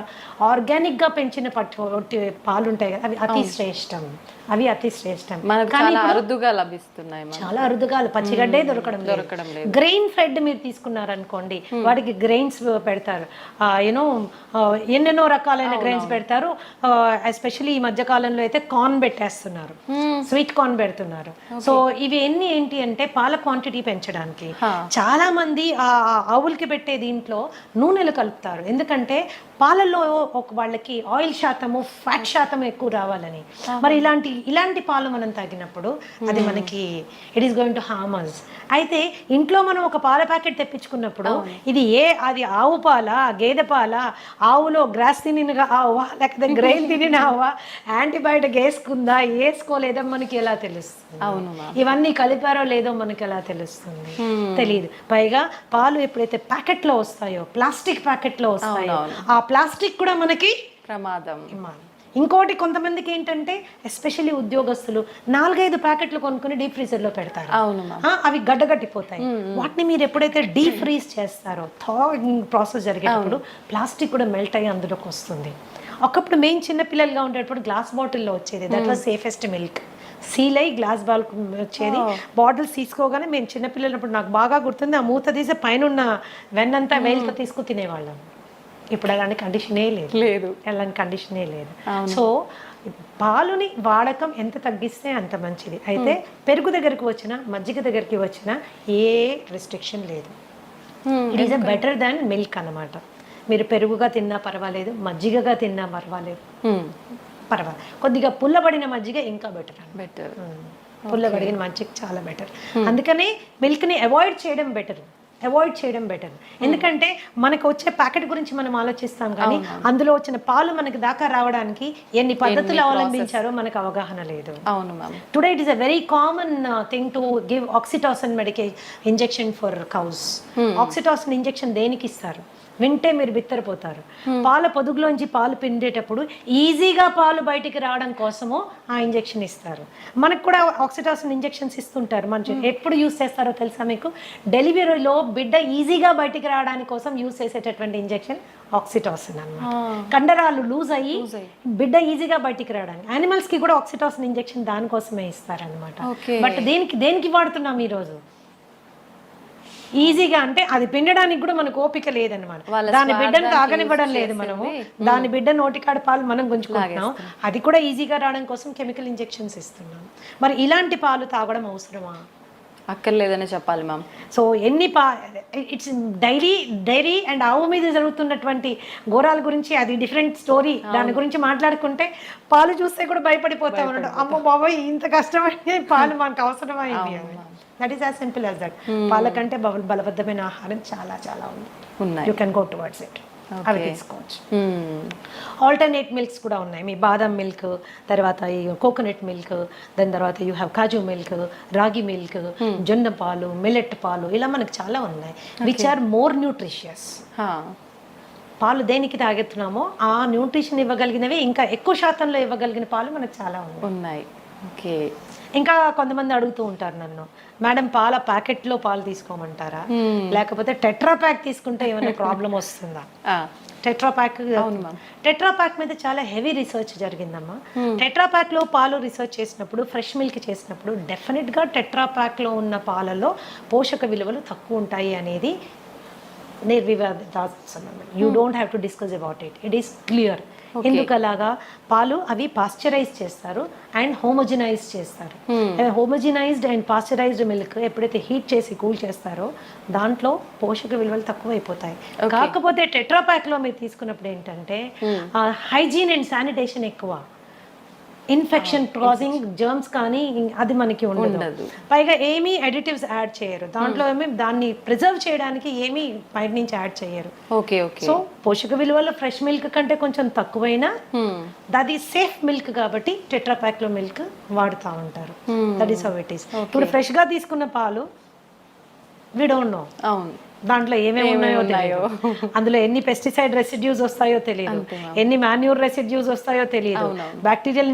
ఆర్గానిక్గా పెంచిన పాలు ఉంటాయి కదా, అవి అతి శ్రేష్టం. చాలా అరుదుగా లభిస్తున్నాయి, చాలా అరుదుగా. పచ్చిగడ్డే దొరకడం లేదు. గ్రెయిన్ ఫెడ్ మీరు తీసుకున్నారనుకోండి, వాటికి గ్రెయిన్స్ పెడతారు, ఎన్నెన్నో రకాలైన గ్రెయిన్స్ పెడతారు. ఎస్పెషల్లీ ఈ మధ్య కాలంలో అయితే కార్న్ పెట్టేస్తున్నారు, స్వీట్ కార్న్ పెడుతున్నారు. సో ఇవి ఏంటి అంటే పాల క్వాంటిటీ పెంచడానికి. చాలా మంది ఆ ఆవులకి పెట్టే దీంట్లో నూనెలు కలుపుతారు, ఎందుకంటే పాలల్లో వాళ్ళకి ఆయిల్ శాతము, ఫ్యాట్ శాతం ఎక్కువ రావాలని. మరి ఇలాంటి పాలు మనం తాగినప్పుడు అది మనకి it is going to harm us. అయితే ఇంట్లో మనం ఒక పాల ప్యాకెట్ తెప్పించుకున్నప్పుడు అది ఆవు పాల, గేదె పాల, ఆవులో గ్రాస్ తినిన ఆవా లేకపోతే గ్రెయిన్ తినిన ఆవా, యాంటీబయాటిక్ వేసుకుందా వేసుకోలేదా మనకి ఎలా తెలుస్తుంది? ఇవన్నీ కలిపారో లేదో మనకి ఎలా తెలుస్తుంది? తెలియదు. పైగా పాలు ఎప్పుడైతే ప్యాకెట్లో వస్తాయో, ప్లాస్టిక్ ప్యాకెట్లో వస్తాయో, ఆ ప్లాస్టిక్ కూడా మనకి ప్రమాదం. ఇంకోటి కొంతమందికి ఏంటంటే ఎస్పెషల్లీ ఉద్యోగస్తులు 4-5 ప్యాకెట్లు కొనుక్కుని డీప్ ఫ్రీజర్లో పెడతారు, అవి గడ్డగట్టిపోతాయి. వాటిని మీరు ఎప్పుడైతే డీప్ ఫ్రీజ్ చేస్తారో, థాయింగ్ ప్రాసెస్ జరిగేటప్పుడు ప్లాస్టిక్ కూడా మెల్ట్ అయ్యి అందులోకి వస్తుంది. ఒకప్పుడు మేము చిన్నపిల్లలుగా ఉండేటప్పుడు గ్లాస్ బాటిల్లో వచ్చేది, that was safest milk. Seal అయ్యి గ్లాస్ బాల్ వచ్చేది. బాటిల్స్ తీసుకోగానే మేము చిన్నపిల్లలప్పుడు నాకు బాగా గుర్తుంది, ఆ మూత తీసి పైన ఉన్న వెన్నంతా వేలుతో తీసుకు తినేవాళ్ళం. ఇప్పుడు అలాంటి కండిషనే లేదు, అలాంటి కండిషనే లేదు. సో పాలుని వాడకం ఎంత తగ్గిస్తే అంత మంచిది. అయితే పెరుగు దగ్గరికి వచ్చినా, మజ్జిగ దగ్గరికి వచ్చినా ఏ రెస్ట్రిక్షన్ లేదు. It is better than milk అన్నమాట. మీరు పెరుగుగా తిన్నా పర్వాలేదు, మజ్జిగగా తిన్నా పర్వాలేదు. కొద్దిగా పుల్లబడిన మజ్జిగ ఇంకా బెటర్. పుల్లబడిన మజ్జిగ చాలా బెటర్. అందుకని మిల్క్ని అవాయిడ్ చేయడం బెటర్. ఎందుకంటే మనకు వచ్చే ప్యాకెట్ గురించి మనం ఆలోచిస్తాం, కానీ అందులో వచ్చిన పాలు మనకి దాకా రావడానికి ఎన్ని పద్ధతులు అవలంబించారో మనకు అవగాహన లేదు. Today it is a very common thing to give oxytocin injection for cows. Oxytocin injection దేనికి ఇస్తారు వింటే మీరు బిత్తరపోతారు. పాల పొదుగులోంచి పాలు పిండేటప్పుడు ఈజీగా పాలు బయటికి రావడం కోసము ఆ ఇంజెక్షన్ ఇస్తారు. మనకు కూడా ఆక్సిటాసిన్ ఇంజెక్షన్స్ ఇస్తుంటారు. మంచి ఎప్పుడు యూస్ చేస్తారో తెలుసా మీకు? డెలివరీలో బిడ్డ ఈజీగా బయటికి రావడానికి కోసం యూస్ చేసేటటువంటి ఇంజెక్షన్ ఆక్సిటాసిన్ అన్నమాట. కండరాలు లూజ్ అయ్యి బిడ్డ ఈజీగా బయటికి రావడానికి. యానిమల్స్ కి కూడా ఆక్సిటాసిన్ ఇంజెక్షన్ దానికోసమే ఇస్తారనమాట. బట్ దేనికి వాడుతున్నాం ఈరోజు? ఈజీగా అంటే అది పిండడానికి కూడా మనకు ఓపిక లేదనమాట. దాని బిడ్డను తాగనివ్వడం లేదు మనము, దాని బిడ్డ నోటికాడ పాలు మనం గుంజుకుంటున్నాం. అది కూడా ఈజీగా రావడం కోసం కెమికల్ ఇంజెక్షన్స్ ఇస్తున్నాం. మరి ఇలాంటి పాలు తాగడం అవసరమా? అక్కర్లేదనే చెప్పాలి ma'am. So it's dairy and ఆవు మీద జరుగుతున్నటువంటి ఘోరాల గురించి అది డిఫరెంట్ స్టోరీ. దాని గురించి మాట్లాడుకుంటే పాలు చూస్తే కూడా భయపడిపోతాం అన్నట్టు. అమ్మో బాబాయ్ ఇంత కష్టమైంది, పాలు మనకు అవసరమైంది. That is as simple as that. పాల కంటే బలబద్ధమైన ఆహారం చాలా చాలా ఉంది. You can go towards it. అవి తీసుకోవచ్చు. ఆల్టర్నేట్ మిల్క్స్ కూడా ఉన్నాయి. మీ బాదం మిల్క్, తర్వాత ఈ కోకోనట్ మిల్క్, దాని తర్వాత యూ హ్యావ్ కాజు మిల్క్, రాగి మిల్క్, జొన్న పాలు, మిల్లెట్ పాలు, ఇలా మనకు చాలా ఉన్నాయి విచ్ ఆర్ మోర్ న్యూట్రిషియస్. పాలు దేనికి తాగెత్తున్నామో ఆ న్యూట్రిషన్ ఇవ్వగలిగినవి, ఇంకా ఎక్కువ శాతంలో ఇవ్వగలిగిన పాలు మనకు చాలా ఉన్నాయి. ఓకే. ఇంకా కొంతమంది అడుగుతూ ఉంటారు నన్ను, మేడం పాల ప్యాకెట్లో పాలు తీసుకోమంటారా, లేకపోతే టెట్రా ప్యాక్ తీసుకుంటే ఏమైనా ప్రాబ్లం వస్తుందా? టెట్రా ప్యాక్, టెట్రా ప్యాక్ మీద చాలా హెవీ రీసెర్చ్ జరిగిందమ్మా. టెట్రా ప్యాక్ లో పాలు రీసెర్చ్ చేసినప్పుడు, ఫ్రెష్ మిల్క్ చేసినప్పుడు డెఫినెట్ గా టెట్రా ప్యాక్ లో ఉన్న పాలలో పోషక విలువలు తక్కువ ఉంటాయి అనేది నిర్వివాదాస్పదం. You don't have to discuss about it, it is clear. ఎందుకు అలాగా? పాలు అవి పాస్చరైజ్ చేస్తారు అండ్ హోమోజినైజ్ చేస్తారు. హోమోజినైజ్డ్ అండ్ పాస్చరైజ్డ్ మిల్క్ ఎప్పుడైతే హీట్ చేసి కూల్ చేస్తారో దాంట్లో పోషక విలువలు తక్కువ అయిపోతాయి. కాకపోతే టెట్రా ప్యాక్ లో మీరు తీసుకున్నప్పుడు ఏంటంటే హైజీన్ అండ్ శానిటేషన్ ఎక్కువ, ఇన్ఫెక్షన్ కాజింగ్ జర్మ్స్ కానీ అది మనకి ఉండదు. పైగా ఏమీ అడిటివ్స్ యాడ్ చేయరు దాంట్లో, ఏమీ దాన్ని ప్రిజర్వ్ చేయడానికి ఏమీ బయట నుంచి యాడ్ చేయరు. Okay okay. సో పోషక విలువలు ఫ్రెష్ మిల్క్ కంటే కొంచెం తక్కువైనా అది సేఫ్ మిల్క్ కాబట్టి టెట్రా ప్యాక్ లో మిల్క్ వాడుతూ ఉంటారు. That is how it is. ఇప్పుడు ఫ్రెష్ గా తీసుకున్న పాలు వి డోంట్ నో అవును దాంట్లో ఏమేమి ఉన్నాయో తెలియదు, అందులో ఎన్ని పెస్టిసైడ్ రెసిడ్యూస్ వస్తాయో తెలియదు, ఎన్ని మాన్యూర్ రెసిడ్యూస్ వస్తాయో తెలియదు, బ్యాక్టీరియల్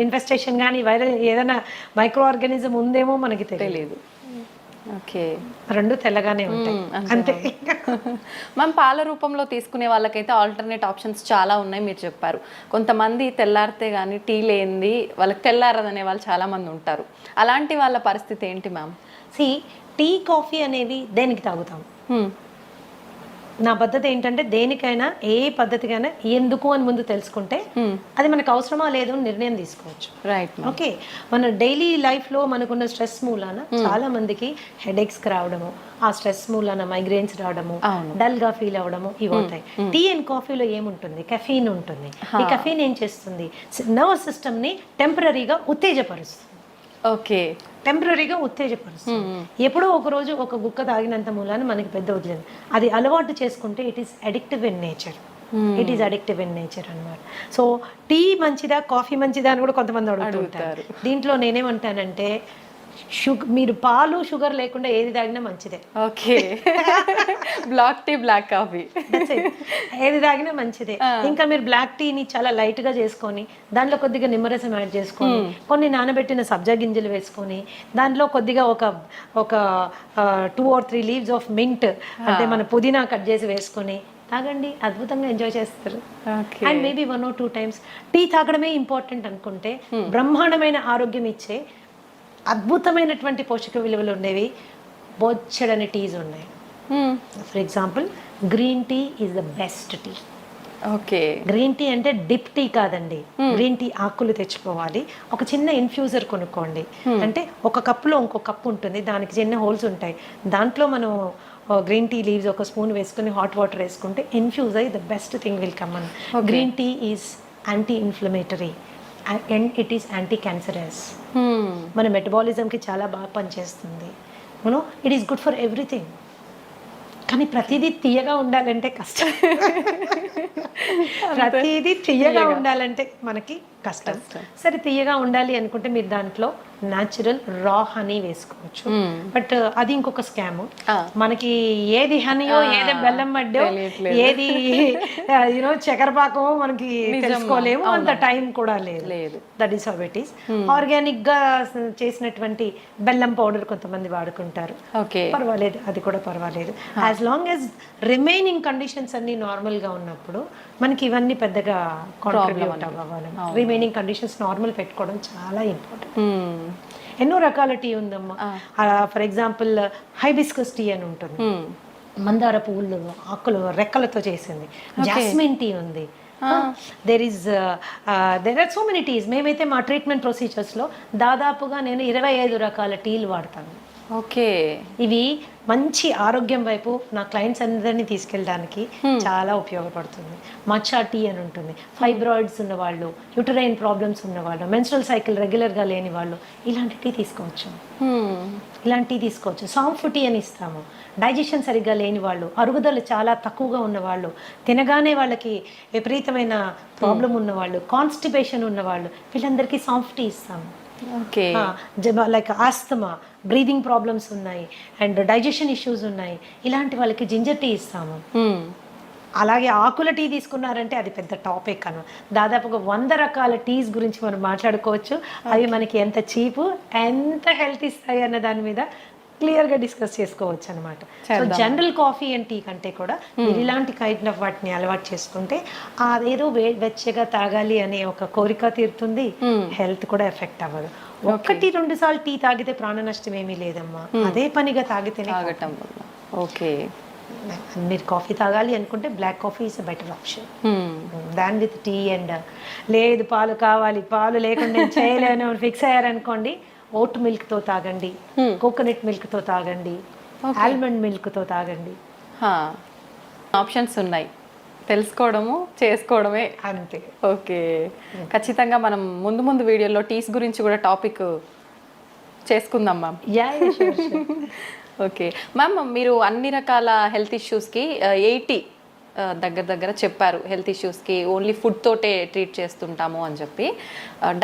ఇన్ఫెస్టేషన్ కానీ వైరల్ ఏదైనా మైక్రో ఆర్గానిజం ఉందేమో మనకి తెలియదు. ఓకే. రెండు తెల్లగానే ఉంటాయి అంతే. మనం పాల రూపంలో తీసుకునే వాళ్ళకైతే ఆల్టర్నేట్ ఆప్షన్స్ చాలా ఉన్నాయి మీరు చెప్పారు. కొంతమంది తెల్లారితే కానీ టీ లేనిది వాళ్ళకి తెల్లారదనే వాళ్ళు చాలా మంది ఉంటారు. అలాంటి వాళ్ళ పరిస్థితి ఏంటి మ్యామ్? టీ కాఫీ అనేవి దేనికి తాగుతాం? నా పద్ధతి ఏంటంటే దేనికైనా ఏ పద్ధతికైనా ఎందుకు అని ముందు తెలుసుకుంటే అది మనకు అవసరమా లేదు అని నిర్ణయం తీసుకోవచ్చు. రైట్. ఓకే. మన డైలీ లైఫ్లో మనకున్న స్ట్రెస్ మూలాన చాలా మందికి హెడేక్స్ రావడము, ఆ స్ట్రెస్ మూలాన మైగ్రేన్స్ రావడము, డల్ గా ఫీల్ అవ్వడము ఇవి అవుతాయి. టీ అండ్ కాఫీలో ఏముంటుంది? కెఫీన్ ఉంటుంది. ఈ కెఫీన్ ఏం చేస్తుంది? నర్వస్ సిస్టమ్ ని టెంపరీగా ఉత్తేజపరుస్తుంది. ఓకే. టెంపరీగా ఉత్తేజపరుస్తుంది. ఎప్పుడో ఒక రోజు ఒక గుక్క తాగినంత మూలాన మనకి పెద్ద వదిలేదు. అది అలవాటు చేసుకుంటే it is addictive in nature. It is addictive in nature అన్నమాట. సో టీ మంచిదా కాఫీ మంచిదా అని కూడా కొంతమంది అడుగుతుంటారు. దీంట్లో నేనేమంటానంటే మీరు పాలు షుగర్ లేకుండా ఏది తాగినా మంచిదే. Okay. Black tea black coffee ఏది తాగినా మంచిదే. ఇంకా మీరు బ్లాక్ టీని చాలా లైట్ గా చేసుకొని దాంట్లో కొద్దిగా నిమ్మరసం యాడ్ చేసుకొని కొన్ని నానబెట్టిన సబ్జా గింజలు వేసుకొని దాంట్లో కొద్దిగా ఒక 2 or 3 leaves ఆఫ్ మింట్ అంటే మన పుదీనా కట్ చేసి వేసుకొని తాగండి, అద్భుతంగా ఎంజాయ్ చేస్తారు. And maybe 1 or 2 times tea తాగడమే ఇంపార్టెంట్ అనుకుంటే బ్రహ్మాండమైన ఆరోగ్యం ఇచ్చే అద్భుతమైనటువంటి పోషక విలువలు ఉండేవి బొచ్చడని టీస్ ఉన్నాయి. For example green tea is the best tea. Okay. Green tea అంటే డిప్ టీ కాదండి. గ్రీన్ టీ ఆకులు తెచ్చుకోవాలి, ఒక చిన్న ఇన్ఫ్యూజర్ కొనుక్కోండి. అంటే ఒక కప్పులో ఇంకో కప్పు ఉంటుంది, దానికి చిన్న హోల్స్ ఉంటాయి. దాంట్లో మనం గ్రీన్ టీ లీవ్స్ ఒక స్పూన్ వేసుకుని హాట్ వాటర్ వేసుకుంటే ఇన్ఫ్యూజ్ అయ్యి the best thing will come on. Green tea is anti inflammatory and it is anti cancerous. మన మెటబాలిజంకి చాలా బాగా పనిచేస్తుంది. You know it is good for everything. కానీ ప్రతిదీ తీయగా ఉండాలంటే కష్టం. ప్రతిదీ తీయగా ఉండాలంటే మనకి కష్టం. సరే తీయగా ఉండాలి అనుకుంటే మీరు దాంట్లో న్యాచురల్ రా హనీ వేసుకోవచ్చు. బట్ అది ఇంకొక స్కామ్. మనకి ఏది హనీయో ఏది బెల్లం మడ్డో ఏది యూనో చక్కెరపాకమో మనకి తెలుసుకోలేము, అంత టైం కూడా లేదు. That is how it is. Organic గా చేసినటువంటి బెల్లం పౌడర్ కొంతమంది వాడుకుంటారు, పర్వాలేదు, అది కూడా పర్వాలేదు. As long as remaining conditions అన్ని నార్మల్ గా ఉన్నప్పుడు మనకి ఇవన్నీ పెద్దగా కాంట్రిబ్యూట్ అవ్వాలి. రిమైనింగ్ కండిషన్స్ నార్మల్ పెట్టుకోవడం చాలా ఇంపార్టెంట్. ఎన్నో రకాల టీ ఉందమ్మా. ఫర్ ఎగ్జాంపుల్ హైబిస్కస్ టీ అని ఉంటుంది, మందార పువ్వులు ఆకులు రెక్కలతో చేసింది. జాస్మిన్ టీ ఉంది. There are so many teas. మేమైతే మా ట్రీట్మెంట్ ప్రొసీజర్స్లో దాదాపుగా నేను 25 రకాల టీలు వాడతాను. ఓకే. ఇవి మంచి ఆరోగ్యం వైపు నా క్లయింట్స్ అందరినీ తీసుకెళ్ళడానికి చాలా ఉపయోగపడుతుంది. మచ్చా టీ అని ఉంటుంది. ఫైబ్రాయిడ్స్ ఉన్నవాళ్ళు, యూటరైన్ ప్రాబ్లమ్స్ ఉన్నవాళ్ళు, మెన్స్ట్రల్ సైకిల్ రెగ్యులర్గా లేని వాళ్ళు ఇలాంటి టీ తీసుకోవచ్చు. ఇలాంటి టీ తీసుకోవచ్చు. సాంఫ్ టీ అని ఇస్తాము. డైజెషన్ సరిగ్గా లేని వాళ్ళు, అరుగుదల చాలా తక్కువగా ఉన్నవాళ్ళు, తినగానే వాళ్ళకి విపరీతమైన ప్రాబ్లం ఉన్నవాళ్ళు, కాన్స్టిపేషన్ ఉన్నవాళ్ళు, వీళ్ళందరికీ సాంఫ్ టీ ఇస్తాము. లైక్ ఆస్తమా, బ్రీదింగ్ ప్రాబ్లమ్స్ ఉన్నాయి అండ్ డైజెషన్ ఇష్యూస్ ఉన్నాయి, ఇలాంటి వాళ్ళకి జింజర్ టీ ఇస్తాము. అలాగే ఆకుల టీ తీసుకున్నారంటే అది పెద్ద టాపిక్ అన్న. దాదాపుగా 100 రకాల టీస్ గురించి మనం మాట్లాడుకోవచ్చు. అవి మనకి ఎంత చీపు, ఎంత హెల్త్ ఇస్తాయి అన్న దాని మీద క్లియర్గా డిస్కస్ చేసుకోవచ్చు అనమాట. So general coffee and tea కంటే కూడా మీరు ఇలాంటి కైండ్ ఆఫ్ వాటిని అలవాటు చేసుకుంటే అదేదో వెచ్చగా తాగాలి అనే ఒక కోరిక తీరుతుంది, హెల్త్ కూడా ఎఫెక్ట్ అవ్వదు. 1-2 సార్లు టీ తాగితే ప్రాణ నష్టం ఏమీ లేదమ్మా, అదే పనిగా తాగితేనే. ఓకే, మీరు కాఫీ తాగాలి అనుకుంటే black coffee is a better option than with tea. And లేదు పాలు కావాలి, పాలు లేకుండా నేను చేయలేను ఫిక్స్ అయ్యారనుకోండి, ఓట్ మిల్క్తో తాగండి, కోకోనట్ మిల్క్తో తాగండి, ఆల్మండ్ మిల్క్తో తాగండి. ఆప్షన్స్ ఉన్నాయి, తెలుసుకోవడము చేసుకోవడమే అంతే. ఓకే, ఖచ్చితంగా మనం ముందు ముందు వీడియోలో టీస్ గురించి కూడా టాపిక్ చేసుకుందాం మ్యామ్. ఓకే మ్యామ్, మీరు అన్ని రకాల హెల్త్ ఇష్యూస్కి 80 దగ్గర చెప్పారు. హెల్త్ ఇష్యూస్కి ఓన్లీ ఫుడ్ తోటే ట్రీట్ చేస్తుంటాము అని చెప్పి.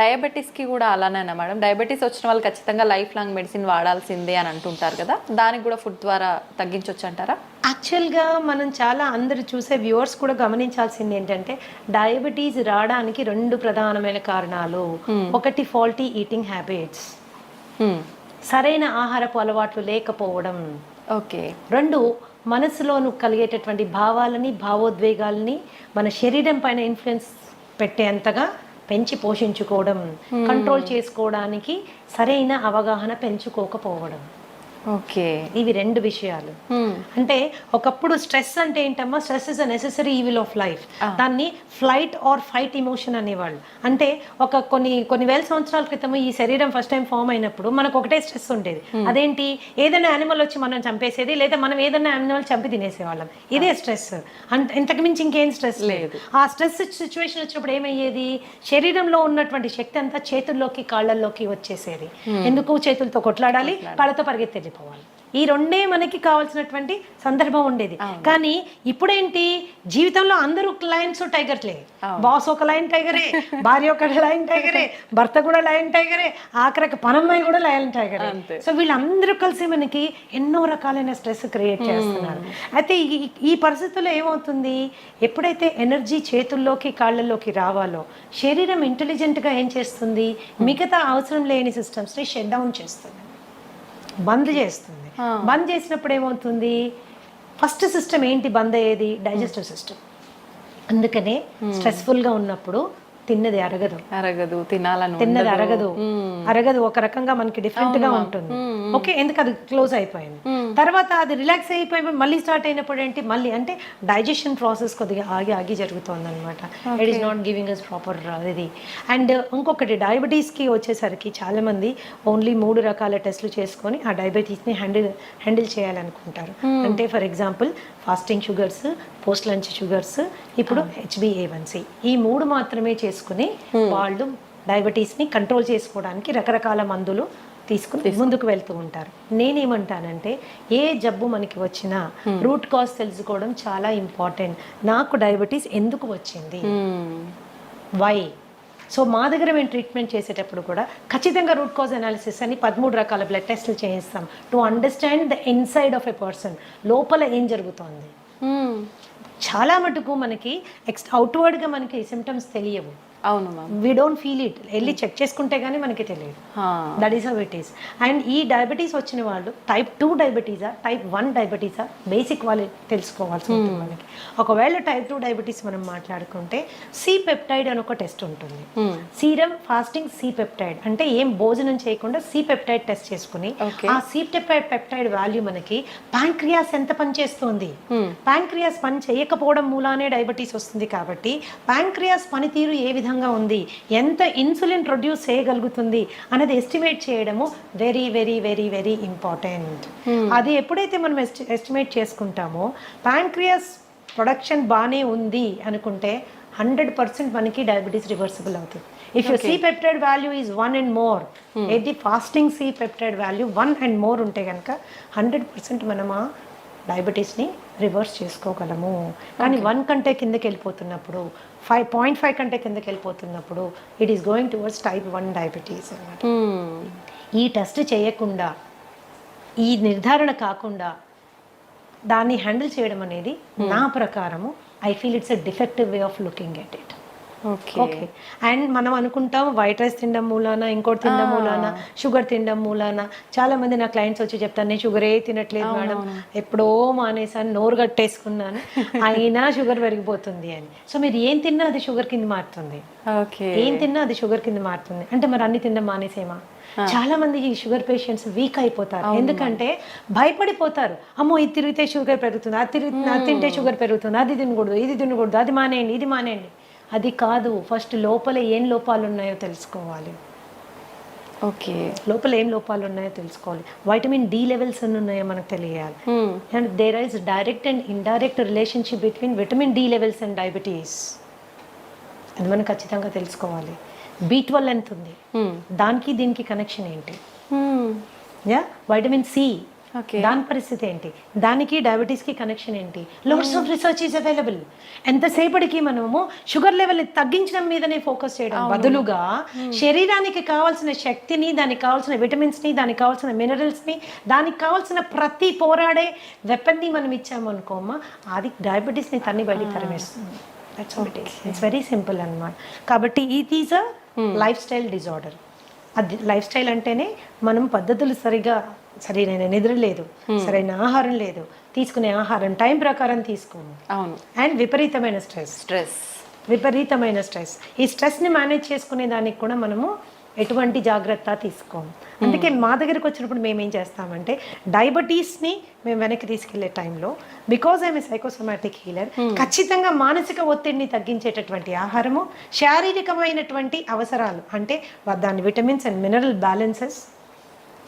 డయాబెటీస్కి కూడా అలానేనా మేడం? డయాబెటీస్ వచ్చిన వాళ్ళు ఖచ్చితంగా లైఫ్ లాంగ్ మెడిసిన్ వాడాల్సిందే అని అంటుంటారు కదా, దానికి కూడా ఫుడ్ ద్వారా తగ్గించవచ్చు అంటారా? యాక్చువల్గా మనం చాలా అందరు చూసే వ్యూవర్స్ కూడా గమనించాల్సింది ఏంటంటే, డయాబెటీస్ రావడానికి 2 ప్రధానమైన కారణాలు. ఒకటి ఫాల్టీ ఈటింగ్ హ్యాబిట్స్, సరైన ఆహారపు అలవాట్లు లేకపోవడం. ఓకే. 2 మనసులోను కలిగేటటువంటి భావాలని, భావోద్వేగాలని మన శరీరం పైన ఇన్ఫ్లుయెన్స్ పెట్టేంతగా పెంచి పోషించుకోవడం, కంట్రోల్ చేసుకోవడానికి సరైన అవగాహన పెంచుకోకపోవడం. ఓకే, ఇవి 2 విషయాలు. అంటే ఒకప్పుడు స్ట్రెస్ అంటే ఏంటమ్మా, stress is a necessary evil of life. దాన్ని ఫ్లైట్ ఆర్ ఫైట్ ఇమోషన్ అనేవాళ్ళు. అంటే కొన్ని వేల సంవత్సరాల క్రితం ఈ శరీరం ఫస్ట్ టైం ఫామ్ అయినప్పుడు మనకు ఒకటే స్ట్రెస్ ఉండేది. అదేంటి, ఏదైనా యానిమల్ వచ్చి మనం చంపేసేది, లేదా మనం ఏదైనా యానిమల్ చంపి తినేసేవాళ్ళం. ఇదే స్ట్రెస్, ఇంతకు మించి ఇంకేం స్ట్రెస్ లేదు. ఆ స్ట్రెస్ సిచ్యువేషన్ వచ్చినప్పుడు ఏమయ్యేది, శరీరంలో ఉన్నటువంటి శక్తి అంతా చేతుల్లోకి కాళ్ళల్లోకి వచ్చేసేది. ఎందుకు, చేతులతో కొట్లాడాలి, కాళ్ళతో పరిగెత్తేది పోవాలి. ఈ 2 మనకి కావాల్సినటువంటి సందర్భం ఉండేది. కానీ ఇప్పుడేంటి, జీవితంలో అందరూ లయన్స్ టైగర్లే. బాస్ ఒక లయన్ టైగరే, భార్య ఒక లయన్ టైగరే, భర్త కూడా లయన్ టైగరే, ఆఖరికి పనమ్మాయి కూడా లయన్ టైగరే. సో వీళ్ళందరూ కలిసి మనకి ఎన్నో రకాలైన స్ట్రెస్ క్రియేట్ చేస్తున్నారు. అయితే ఈ పరిస్థితుల్లో ఏమవుతుంది, ఎప్పుడైతే ఎనర్జీ చేతుల్లోకి కాళ్ళల్లోకి రావాలో, శరీరం ఇంటెలిజెంట్గా ఏం చేస్తుంది, మిగతా అవసరం లేని సిస్టమ్స్ని షట్ డౌన్ చేస్తుంది, బంద్ చేస్తుంది. బంద్ చేసినప్పుడు ఏమవుతుంది, ఫస్ట్ సిస్టమ్ ఏంటి బంద్ అయ్యేది, డైజెస్టివ్ సిస్టమ్. అందుకనే స్ట్రెస్ఫుల్గా ఉన్నప్పుడు తిన్నది అరగదు, తిన్నది అరగదు, ఒక రకంగా మనకి డిఫరెంట్ గా ఉంటుంది. ఓకే, ఎందుకు అది క్లోజ్ అయిపోయింది. తర్వాత అది రిలాక్స్ అయిపోయి మళ్ళీ స్టార్ట్ అయినప్పుడు ఏంటి, మళ్ళీ అంటే డైజెషన్ ప్రాసెస్ కొద్దిగా ఆగి జరుగుతుంది అనమాట. It is not giving us proper ఇది. అండ్ ఇంకొకటి, డయాబెటీస్కి వచ్చేసరికి చాలా మంది ఓన్లీ 3 రకాల టెస్టులు చేసుకొని ఆ డయాబెటీస్ని హ్యాండిల్ చేయాలనుకుంటారు. అంటే for example fasting sugars, post lunch sugars, ఇప్పుడు HbA1c, ఈ 3 మాత్రమే చేసుకుని వాళ్ళు డయాబెటీస్ని కంట్రోల్ చేసుకోవడానికి రకరకాల మందులు తీసుకుని ముందుకు వెళ్తూ ఉంటారు. నేనేమంటానంటే, ఏ జబ్బు మనకి వచ్చినా రూట్ కాజ్ తెలుసుకోవడం చాలా ఇంపార్టెంట్. నాకు డయాబెటీస్ ఎందుకు వచ్చింది, వై. సో మా దగ్గర మేము ట్రీట్మెంట్ చేసేటప్పుడు కూడా ఖచ్చితంగా రూట్ కాజ్ అనాలిసిస్ అని 13 రకాల బ్లడ్ టెస్టులు చేయిస్తాం to understand the inside of a person, లోపల ఏం జరుగుతోంది. చాలా మటుకు మనకి అవుట్వర్డ్గా మనకి సిమ్టమ్స్ తెలియవు. అవును ma'am, we don't feel it. వెళ్ళి చెక్ చేసుకుంటే కానీ మనకి తెలియదు. That is how it is. And ఈ డయాబెటీస్ వచ్చిన వాళ్ళు టైప్ 2 డయాబెటీసా, టైప్ 1 డయాబెటీసా, బేసిక్ వాళ్ళు తెలుసుకోవాల్సి ఉంటుంది మనకి. ఒకవేళ టైప్ 2 డయాబెటీస్ మనం మాట్లాడుకుంటే C-పెప్టైడ్ అని ఒక టెస్ట్ ఉంటుంది. సీరం ఫాస్టింగ్ C-పెప్టైడ్ అంటే ఏం భోజనం చేయకుండా C-పెప్టైడ్ టెస్ట్ చేసుకుని ఆ C-పెప్టైడ్ వాల్యూ మనకి ప్యాంక్రియాస్ ఎంత పనిచేస్తుంది, ప్యాంక్రియాస్ పని చేయకపోవడం మూలానే డయాబెటీస్ వస్తుంది. కాబట్టి ప్యాంక్రియాస్ పనితీరు ఏ విధంగా ఉంది, ఎంత ఇన్సులిన్ ప్రొడ్యూస్ చేయగలుగుతుంది అనేది ఎస్టిమేట్ చేయడము very very very very important. అది ఎప్పుడైతే మనం ఎస్టిమేట్ చేసుకుంటామో, ప్యాంక్రియాస్ ప్రొడక్షన్ బాగానే ఉంది అనుకుంటే 100% మనకి డయాబెటీస్ రివర్సిబుల్ అవుతుంది. If you C peptide value is 1 and more, ఏది fasting C peptide value 1 and more ఉంటే కనుక 100% మనం ఆ డయాబెటీస్ని రివర్స్ చేసుకోగలము. కానీ 1 కంటే కిందకి వెళ్ళిపోతున్నప్పుడు, 5.5 కంటే కిందకి వెళ్ళిపోతున్నప్పుడు it is going towards type 1 diabetes అన్నమాట. ఈ టెస్ట్ చేయకుండా, ఈ నిర్ధారణ కాకుండా దాన్ని హ్యాండిల్ చేయడం అనేది నా ప్రకారము I feel it's a defective way of looking at it. Okay okay, and మనం అనుకుంటాం వైట్ రైస్ తినడం మూలాన, ఇంకోటి తినడం మూలాన, షుగర్ తినడం మూలాన. చాలా మంది నా క్లయింట్స్ వచ్చి చెప్తాను, నేను షుగరే తినట్లేదు మేడం, ఎప్పుడో మానేసాను, నోరు కట్టేసుకున్నాను, అయినా షుగర్ పెరిగిపోతుంది అని. సో మీరు ఏం తిన్నా అది షుగర్ కింద మారుతుంది, ఓకే ఏం తిన్నా అది షుగర్ కింద మారుతుంది. అంటే మరి అన్ని తినడం మానేసేమా? చాలా మంది ఈ షుగర్ పేషెంట్స్ వీక్ అయిపోతారు, ఎందుకంటే భయపడిపోతారు. అమ్మో ఇది తిరిగితే షుగర్ పెరుగుతుంది, అది తింటే షుగర్ పెరుగుతుంది, అది తినకూడదు, ఇది తినకూడదు, అది మానేయండి, ఇది మానేయండి. అది కాదు, ఫస్ట్ లోపల ఏం లోపాలు ఉన్నాయో తెలుసుకోవాలి. ఓకే, లోపల ఏం లోపాలు ఉన్నాయో తెలుసుకోవాలి. వైటమిన్ డి లెవెల్స్ ఎన్ని ఉన్నాయో మనకు తెలియాలి. And there is direct and indirect relationship between vitamin D levels and diabetes. అది మనం ఖచ్చితంగా తెలుసుకోవాలి. B12 ఎంత ఉంది, దానికి దీనికి కనెక్షన్ ఏంటి? యా, వైటమిన్ సి, దాని పరిస్థితి ఏంటి, దానికి డయాబెటీస్కి కనెక్షన్ ఏంటి? Lots of research is available. ఎంతసేపటికి మనము షుగర్ లెవెల్ తగ్గించడం మీదనే ఫోకస్ చేయడం బదులుగా శరీరానికి కావాల్సిన శక్తిని, దానికి కావాల్సిన విటమిన్స్ని, దానికి కావాల్సిన మినరల్స్ని, దానికి కావాల్సిన ప్రతి పోరాడే వెపన్ని మనం ఇచ్చాము అనుకోమ్మా, అది డయాబెటీస్ని తన్ని బయటికి తరిమేస్తుంది. ఇట్స్ వెరీ సింపుల్ అన్నమాట. కాబట్టి it is a life style disorder. అది లైఫ్ స్టైల్ అంటేనే మనం పద్ధతులు సరైన నిద్ర లేదు, సరైన ఆహారం లేదు, తీసుకునే ఆహారం టైం ప్రకారం తీసుకోము, అవును, అండ్ విపరీతమైన స్ట్రెస్. ఈ స్ట్రెస్ని మేనేజ్ చేసుకునే దానికి కూడా మనము ఎటువంటి జాగ్రత్త తీసుకోము. అందుకే మా దగ్గరికి వచ్చినప్పుడు మేము ఏం చేస్తామంటే డయాబెటీస్ని మేము వెనక్కి తీసుకెళ్లే టైంలో, because I'm a psychosomatic healer, ఖచ్చితంగా మానసిక ఒత్తిడిని తగ్గించేటటువంటి ఆహారము, శారీరకమైనటువంటి అవసరాలు అంటే దాని vitamins and mineral balances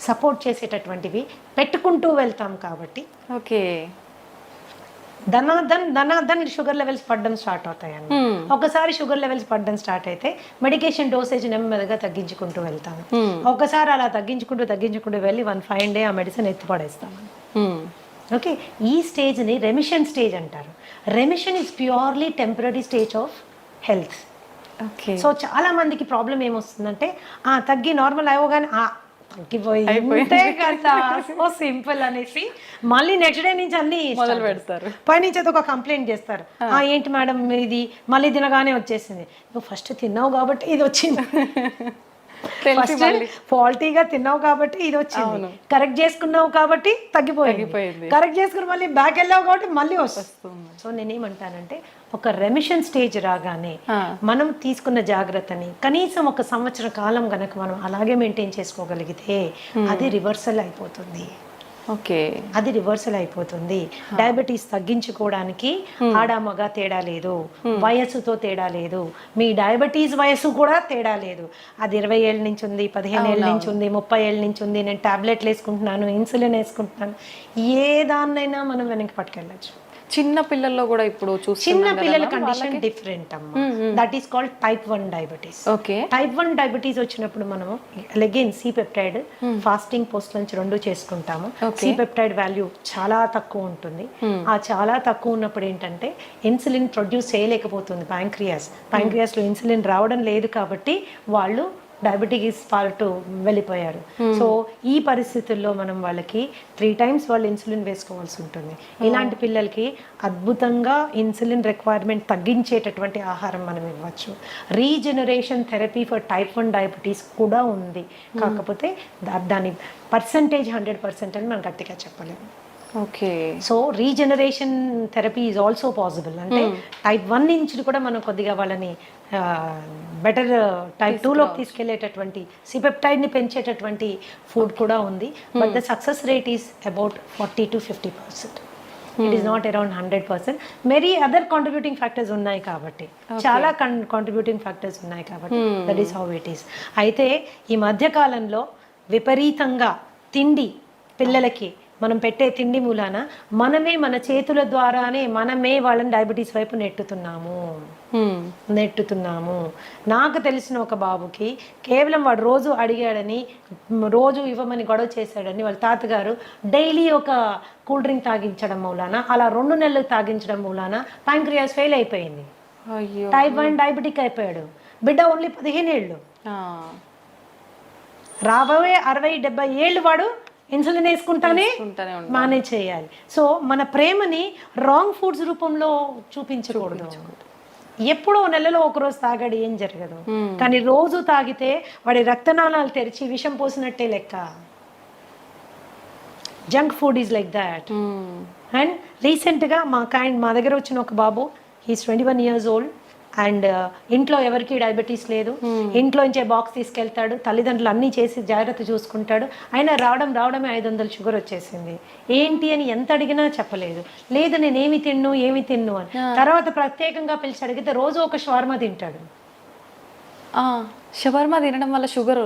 support చేసేటటువంటివి పెట్టుకుంటూ వెళ్తాం. కాబట్టి ఓకే, ధనాధన్ షుగర్ లెవెల్స్ పడడం స్టార్ట్ అవుతాయండి. ఒకసారి షుగర్ లెవెల్స్ పడడం స్టార్ట్ అయితే మెడికేషన్ డోసేజ్ నెమ్మదిగా తగ్గించుకుంటూ వెళ్తాను. ఒకసారి అలా తగ్గించుకుంటూ వెళ్ళి 1 fine day ఆ మెడిసిన్ ఎత్తిపడేస్తాను. ఓకే, ఈ స్టేజ్ని రెమిషన్ స్టేజ్ అంటారు. Remission is purely temporary stage of health. Okay, so చాలా మందికి ప్రాబ్లం ఏమొస్తుందంటే తగ్గి నార్మల్ అవ్వగానే తగ్గిపోయిందే కదా, సో సింపుల్ అనేసి మళ్ళీ నెక్స్ట్ డే నుంచి అన్ని మొదలు పెడతారు. పైనుంచి అయితే ఒక కంప్లైంట్ చేస్తారు, ఏంటి మేడం ఇది మళ్ళీ తినగానే వచ్చేసింది. నువ్వు ఫస్ట్ తిన్నావు కాబట్టి ఇది వచ్చింది, ఫస్ట్ ఫాల్టీగా తిన్నావు కాబట్టి ఇది వచ్చింది, కరెక్ట్ చేసుకున్నావు కాబట్టి తగ్గిపోయింది, కరెక్ట్ చేసుకుని మళ్ళీ బ్యాక్ వెళ్ళావు కాబట్టి మళ్ళీ వస్తుంది. సో నేనేమంటానంటే ఒక రెమిషన్ స్టేజ్ రాగానే మనం తీసుకున్న జాగ్రత్తని కనీసం 1 సంవత్సర కాలం గనక మనం అలాగే మెయింటైన్ చేసుకోగలిగితే అది రివర్సల్ అయిపోతుంది. ఓకే, అది రివర్సల్ అయిపోతుంది. డయాబెటీస్ తగ్గించుకోవడానికి ఆడ మగ తేడా లేదు, వయస్సుతో తేడా లేదు, మీ డయాబెటీస్ వయస్సు కూడా తేడా లేదు. అది 20 ఏళ్ళ నుంచి ఉంది, 15 ఏళ్ళ నుంచి ఉంది, 30 ఏళ్ళ నుంచి ఉంది, నేను టాబ్లెట్లు వేసుకుంటున్నాను, ఇన్సులిన్ వేసుకుంటున్నాను, ఏ దాన్నైనా మనం వెనక్కి పట్టుకెళ్ళచ్చు. చిన్న పిల్లల్లో కూడా ఇప్పుడు చిన్న పిల్లల కండిషన్ డిఫరెంట్ అమ్మా, that is called type 1 diabetes. Okay, type 1 diabetes వచ్చినప్పుడు మనము again C peptide fasting post lunch 2 చేసుకుంటాము. సి పెప్టైడ్ వాల్యూ చాలా తక్కువ ఉంటుంది. ఆ చాలా తక్కువ ఉన్నప్పుడు ఏంటంటే ఇన్సులిన్ ప్రొడ్యూస్ చేయలేకపోతుంది ప్యాంక్రియాస్ లో ఇన్సులిన్ రావడం లేదు కాబట్టి వాళ్ళు డయాబెటీస్ పార్ట్ వెళ్ళిపోయారు. సో ఈ పరిస్థితుల్లో మనం వాళ్ళకి 3 times వాళ్ళు ఇన్సులిన్ వేసుకోవాల్సి ఉంటుంది. ఇలాంటి పిల్లలకి అద్భుతంగా ఇన్సులిన్ రిక్వైర్మెంట్ తగ్గించేటటువంటి ఆహారం మనం ఇవ్వచ్చు. Regeneration therapy for type 1 diabetes కూడా ఉంది, కాకపోతే దాని పర్సంటేజ్ 100% అని మనం గట్టిగా చెప్పలేము. Okay, so regeneration therapy is also possible. అంటే టైప్ 1 నుంచి కూడా మనం కొద్దిగా వాళ్ళని బెటర్ టైప్ 2లోకి తీసుకెళ్లేటటువంటి సిపెప్టైడ్ని పెంచేటటువంటి ఫుడ్ కూడా ఉంది. But the success rate is about 40 to 50%. It is not around 100%. Many other contributing factors ఉన్నాయి కాబట్టి, చాలా కాంట్రిబ్యూటింగ్ ఫ్యాక్టర్స్ ఉన్నాయి కాబట్టి that is how it is. అయితే ఈ మధ్యకాలంలో విపరీతంగా తిండి పిల్లలకి మనం పెట్టే తిండి మూలాన మనమే మన చేతుల ద్వారానే మనమే వాళ్ళని డయాబెటీస్ వైపు నెట్టుతున్నాము. నాకు తెలిసిన ఒక బాబుకి కేవలం వాడు రోజు అడిగాడని, రోజు ఇవ్వమని గొడవ చేశాడని వాళ్ళ తాతగారు డైలీ ఒక కూల్ డ్రింక్ తాగించడం మూలాన, అలా 2 నెలలు తాగించడం మూలాన ప్యాంక్రియాస్ ఫెయిల్ అయిపోయింది. టైప్ 1 డయాబెటిక్ అయిపోయాడు. బిడ్డ ఓన్లీ 15 ఏళ్ళు. రాబోయే 60-70 ఏళ్ళు వాడు ఇన్సులిన్ వేసుకుంటానే వేసుకుంటానే ఉండాలి. మేనేజ్ చేయాలి. సో మన ప్రేమని రాంగ్ ఫుడ్స్ రూపంలో చూపించకూడదు. ఎప్పుడో నెలలో ఒకరోజు తాగాడు ఏం జరగదు, కానీ రోజు తాగితే వాడి రక్తనాళాలు తెరిచి విషం పోసినట్టే లెక్క. Junk food is like that. And రీసెంట్గా మా దగ్గర వచ్చిన ఒక బాబు, హీస్ 21 years old, అండ్ ఇంట్లో ఎవరికి డయాబెటీస్ లేదు, ఇంట్లోంచే బాక్స్ తీసుకెళ్తాడు, తల్లిదండ్రులు అన్నీ చేసి జాగ్రత్త చూసుకుంటాడు, అయినా రావడమే 500 షుగర్ వచ్చేసింది. ఏంటి అని ఎంత అడిగినా చెప్పలేదు. లేదు నేను ఏమి తిన్ను అని. తర్వాత ప్రత్యేకంగా పిలిచి అడిగితే రోజు ఒక షవర్మా తింటాడు. షవర్మా తినడం వల్ల షుగర్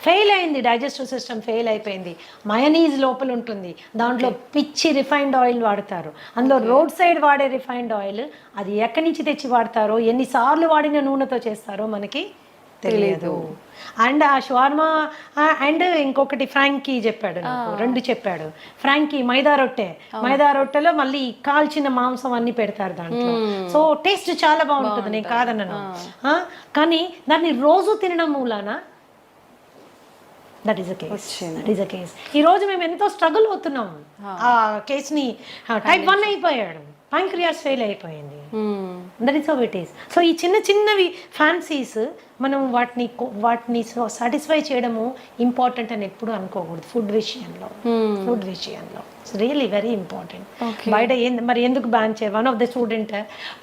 ఫెయిల్ అయింది, డైజెస్టివ్ సిస్టమ్ ఫెయిల్ అయిపోయింది. మయనీస్ లోపల ఉంటుంది, దాంట్లో పిచ్చి రిఫైన్డ్ ఆయిల్ వాడతారు. అందులో రోడ్ సైడ్ వాడే రిఫైన్డ్ ఆయిల్, అది ఎక్కడి నుంచి తెచ్చి వాడతారో, ఎన్నిసార్లు వాడిన నూనెతో చేస్తారో మనకి తెలియదు. అండ్ ఆ షవర్మా అండ్ ఇంకొకటి ఫ్రాంకీ చెప్పాడు నాకు, 2 చెప్పాడు. ఫ్రాంకీ మైదా రొట్టెలో మళ్ళీ కాల్చిన మాంసం అన్ని పెడతారు దాంట్లో. సో టేస్ట్ చాలా బాగుంటుంది, నేను కాదన్నాను. కానీ దాన్ని రోజు తినడం మూలాన దట్ ఈస్ అ కేస్. ఈ రోజు మేము ఎంతో స్ట్రగుల్ అవుతున్నాం. ఆ కేసుని టైప్ 1 అయిపోయాడు, ప్యాంక్రియాస్ ఫెయిల్ అయిపోయింది. That is how it is. So ఈ చిన్నవి ఫ్యాన్సీస్ మనం వాటిని సాటిస్ఫై చేయడము ఇంపార్టెంట్ అని ఎప్పుడు అనుకోకూడదు. ఫుడ్ విషయంలో ఇట్స్ రియల్లీ వెరీ ఇంపార్టెంట్. బయట మరి ఎందుకు బ్యాన్ చేయాలి? వన్ ఆఫ్ ద స్టూడెంట్,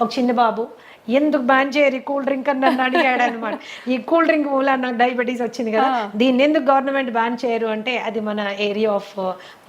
ఒక చిన్న బాబు, ఎందుకు బ్యాన్ చేయరు కూల్ డ్రింక్ అని నన్ను అడిగాడు అనమాట. ఈ కూల్ డ్రింక్ మూల నాకు డయాబెటీస్ వచ్చింది కదా, దీన్ని ఎందుకు గవర్నమెంట్ బ్యాన్ చేయరు అంటే అది మన ఏరియా ఆఫ్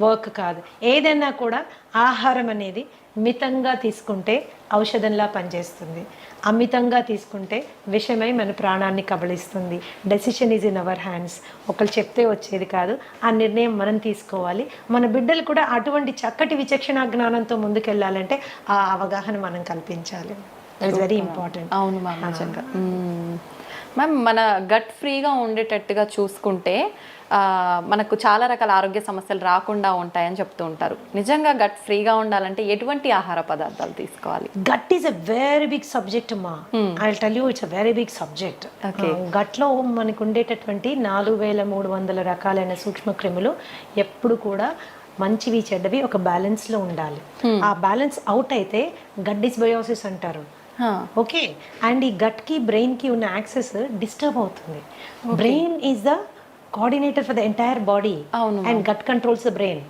వర్క్ కాదు. ఏదైనా కూడా ఆహారం అనేది మితంగా తీసుకుంటే ఔషధంలా పనిచేస్తుంది, అమితంగా తీసుకుంటే విషమై మన ప్రాణాన్ని కబళిస్తుంది. Decision is in our hands. ఒకళ్ళు చెప్తే వచ్చేది కాదు, ఆ నిర్ణయం మనం తీసుకోవాలి. మన బిడ్డలు కూడా అటువంటి చక్కటి విచక్షణ జ్ఞానంతో ముందుకెళ్ళాలంటే ఆ అవగాహన మనం కల్పించాలి. That is very important. అవును మ్యామ్, నిజంగా. మ్యామ్, మన గట్ ఫ్రీగా ఉండేటట్టుగా చూసుకుంటే మనకు చాలా రకాల ఆరోగ్య సమస్యలు రాకుండా ఉంటాయని చెప్తూ ఉంటారు. నిజంగా గట్ ఫ్రీగా ఉండాలంటే ఎటువంటి ఆహార పదార్థాలు తీసుకోవాలి? Gut is a very big subject అమ్మా. I will tell you, it's a very big subject. గట్లో మనకు ఉండేటటువంటి 4300 రకాలైన సూక్ష్మ క్రిములు ఎప్పుడు కూడా మంచివి చెడ్డవి ఒక బ్యాలెన్స్లో ఉండాలి. ఆ బ్యాలెన్స్ అవుట్ అయితే గట్ డిస్బయోసిస్ అంటారు. ఓకే, అండ్ ఈ గట్కి బ్రెయిన్కి ఉన్న యాక్సెస్ డిస్టర్బ్ అవుతుంది. Brain is the coordinator for the entire body and gut controls the brain.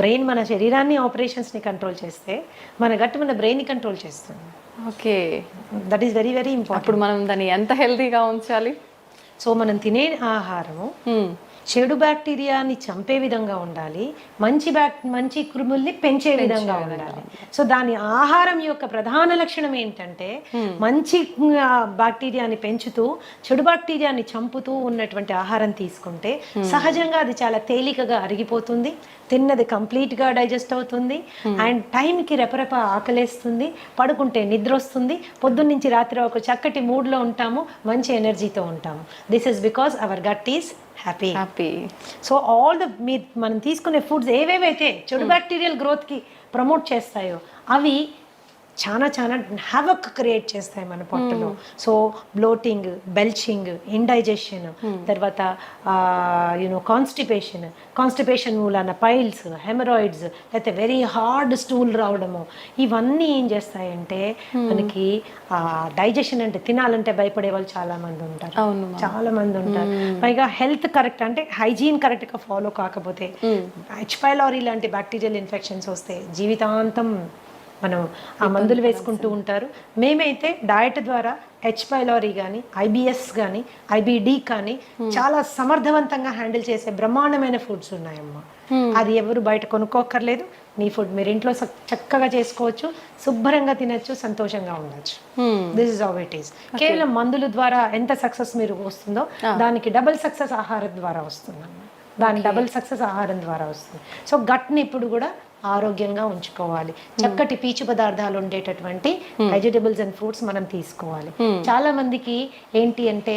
Brain మన శరీరాన్ని ఆపరేషన్స్ని కంట్రోల్ చేస్తే మన గట్ మన బ్రెయిన్ని కంట్రోల్ చేస్తుంది. Okay, that is very very important. అప్పుడు మనం దాన్ని ఎంత హెల్తీగా ఉంచాలి? సో మనం తినే ఆహారము చెడు బ్యాక్టీరియాని చంపే విధంగా ఉండాలి, మంచి క్రిముల్ని పెంచే విధంగా ఉండాలి. సో దాని ఆహారం యొక్క ప్రధాన లక్షణం ఏంటంటే మంచి బ్యాక్టీరియాని పెంచుతూ చెడు బ్యాక్టీరియాని చంపుతూ ఉన్నటువంటి ఆహారం తీసుకుంటే సహజంగా అది చాలా తేలికగా అరిగిపోతుంది, తిన్నది కంప్లీట్గా డైజెస్ట్ అవుతుంది, అండ్ టైంకి రెపరెప ఆకలేస్తుంది, పడుకుంటే నిద్ర వస్తుంది, పొద్దున్నుంచి రాత్రి ఒక చక్కటి మూడ్లో ఉంటాము, మంచి ఎనర్జీతో ఉంటాము. This is because our gut is happy. So all the మనం తీసుకునే ఫుడ్స్ ఏవేవైతే చెడు బ్యాక్టీరియల్ గ్రోత్కి ప్రమోట్ చేస్తాయో అవి చాలా హ్యావక్ క్రియేట్ చేస్తాయి మన పొట్టలో. సో బ్లోటింగ్, బెల్చింగ్, ఇండైజెషన్, తర్వాత కాన్స్టిపేషన్ మూలాన పైల్స్, హెమరాయిడ్స్, లేకపోతే వెరీ హార్డ్ స్టూల్ రావడము, ఇవన్నీ ఏం చేస్తాయంటే మనకి డైజెషన్ అంటే తినాలంటే భయపడే వాళ్ళు చాలా మంది ఉంటారు. పైగా హెల్త్ కరెక్ట్ అంటే హైజీన్ కరెక్ట్గా ఫాలో కాకపోతే హెచ్ పైలోరీ లాంటి బ్యాక్టీరియల్ ఇన్ఫెక్షన్స్ వస్తే జీవితాంతం మనం ఆ మందులు వేసుకుంటూ ఉంటారు. మేమైతే డయట్ ద్వారా హెచ్ పైలోరీ కానీ, ఐబిఎస్ కానీ, ఐబిడి కానీ చాలా సమర్థవంతంగా హ్యాండిల్ చేసే బ్రహ్మాండమైన ఫుడ్స్ ఉన్నాయమ్మా. అది ఎవరు బయట కొనుక్కోక్కర్లేదు. మీ ఫుడ్ మీరు ఇంట్లో చక్కగా చేసుకోవచ్చు, శుభ్రంగా తినచ్చు, సంతోషంగా ఉండొచ్చు. This is how it is. కేవలం మందుల ద్వారా ఎంత సక్సెస్ మీరు వస్తుందో దానికి డబుల్ సక్సెస్ ఆహారం ద్వారా వస్తుందమ్మా. డబుల్ సక్సెస్ ఆహారం ద్వారా వస్తుంది. సో గట్ని ఇప్పుడు కూడా ఆరోగ్యంగా ఉంచుకోవాలి. చక్కటి పీచు పదార్థాలు ఉండేటటువంటి వెజిటబుల్స్ అండ్ ఫ్రూట్స్ మనం తీసుకోవాలి. చాలా మందికి ఏంటి అంటే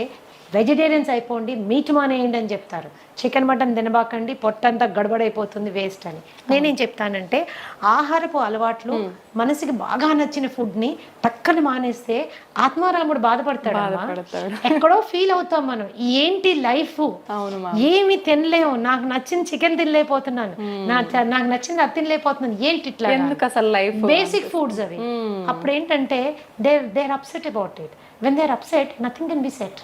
వెజిటేరియన్స్ అయిపోండి, మీట్ మానేయండి అని చెప్తారు. చికెన్ మటన్ తినబాకండి, పొట్టంతా గడబడైపోతుంది, వేస్ట్ అని. నేనేం చెప్తానంటే ఆహారపు అలవాట్లు మనసుకి బాగా నచ్చిన ఫుడ్ని టక్కని మానేస్తే ఆత్మారాముడు బాధపడతాడు. ఎక్కడో ఫీల్ అవుతాం మనం, ఏంటి లైఫ్, ఏమి తినలేము, నాకు నచ్చిన చికెన్ తినలేకపోతున్నాను, నాకు నచ్చింది అది తినలేకపోతున్నాను, ఏంటి ఇట్లా, అసలు లైఫ్ బేసిక్ ఫుడ్స్ అవి. అప్పుడు ఏంటంటే they are upset about it. When they are upset nothing can be set.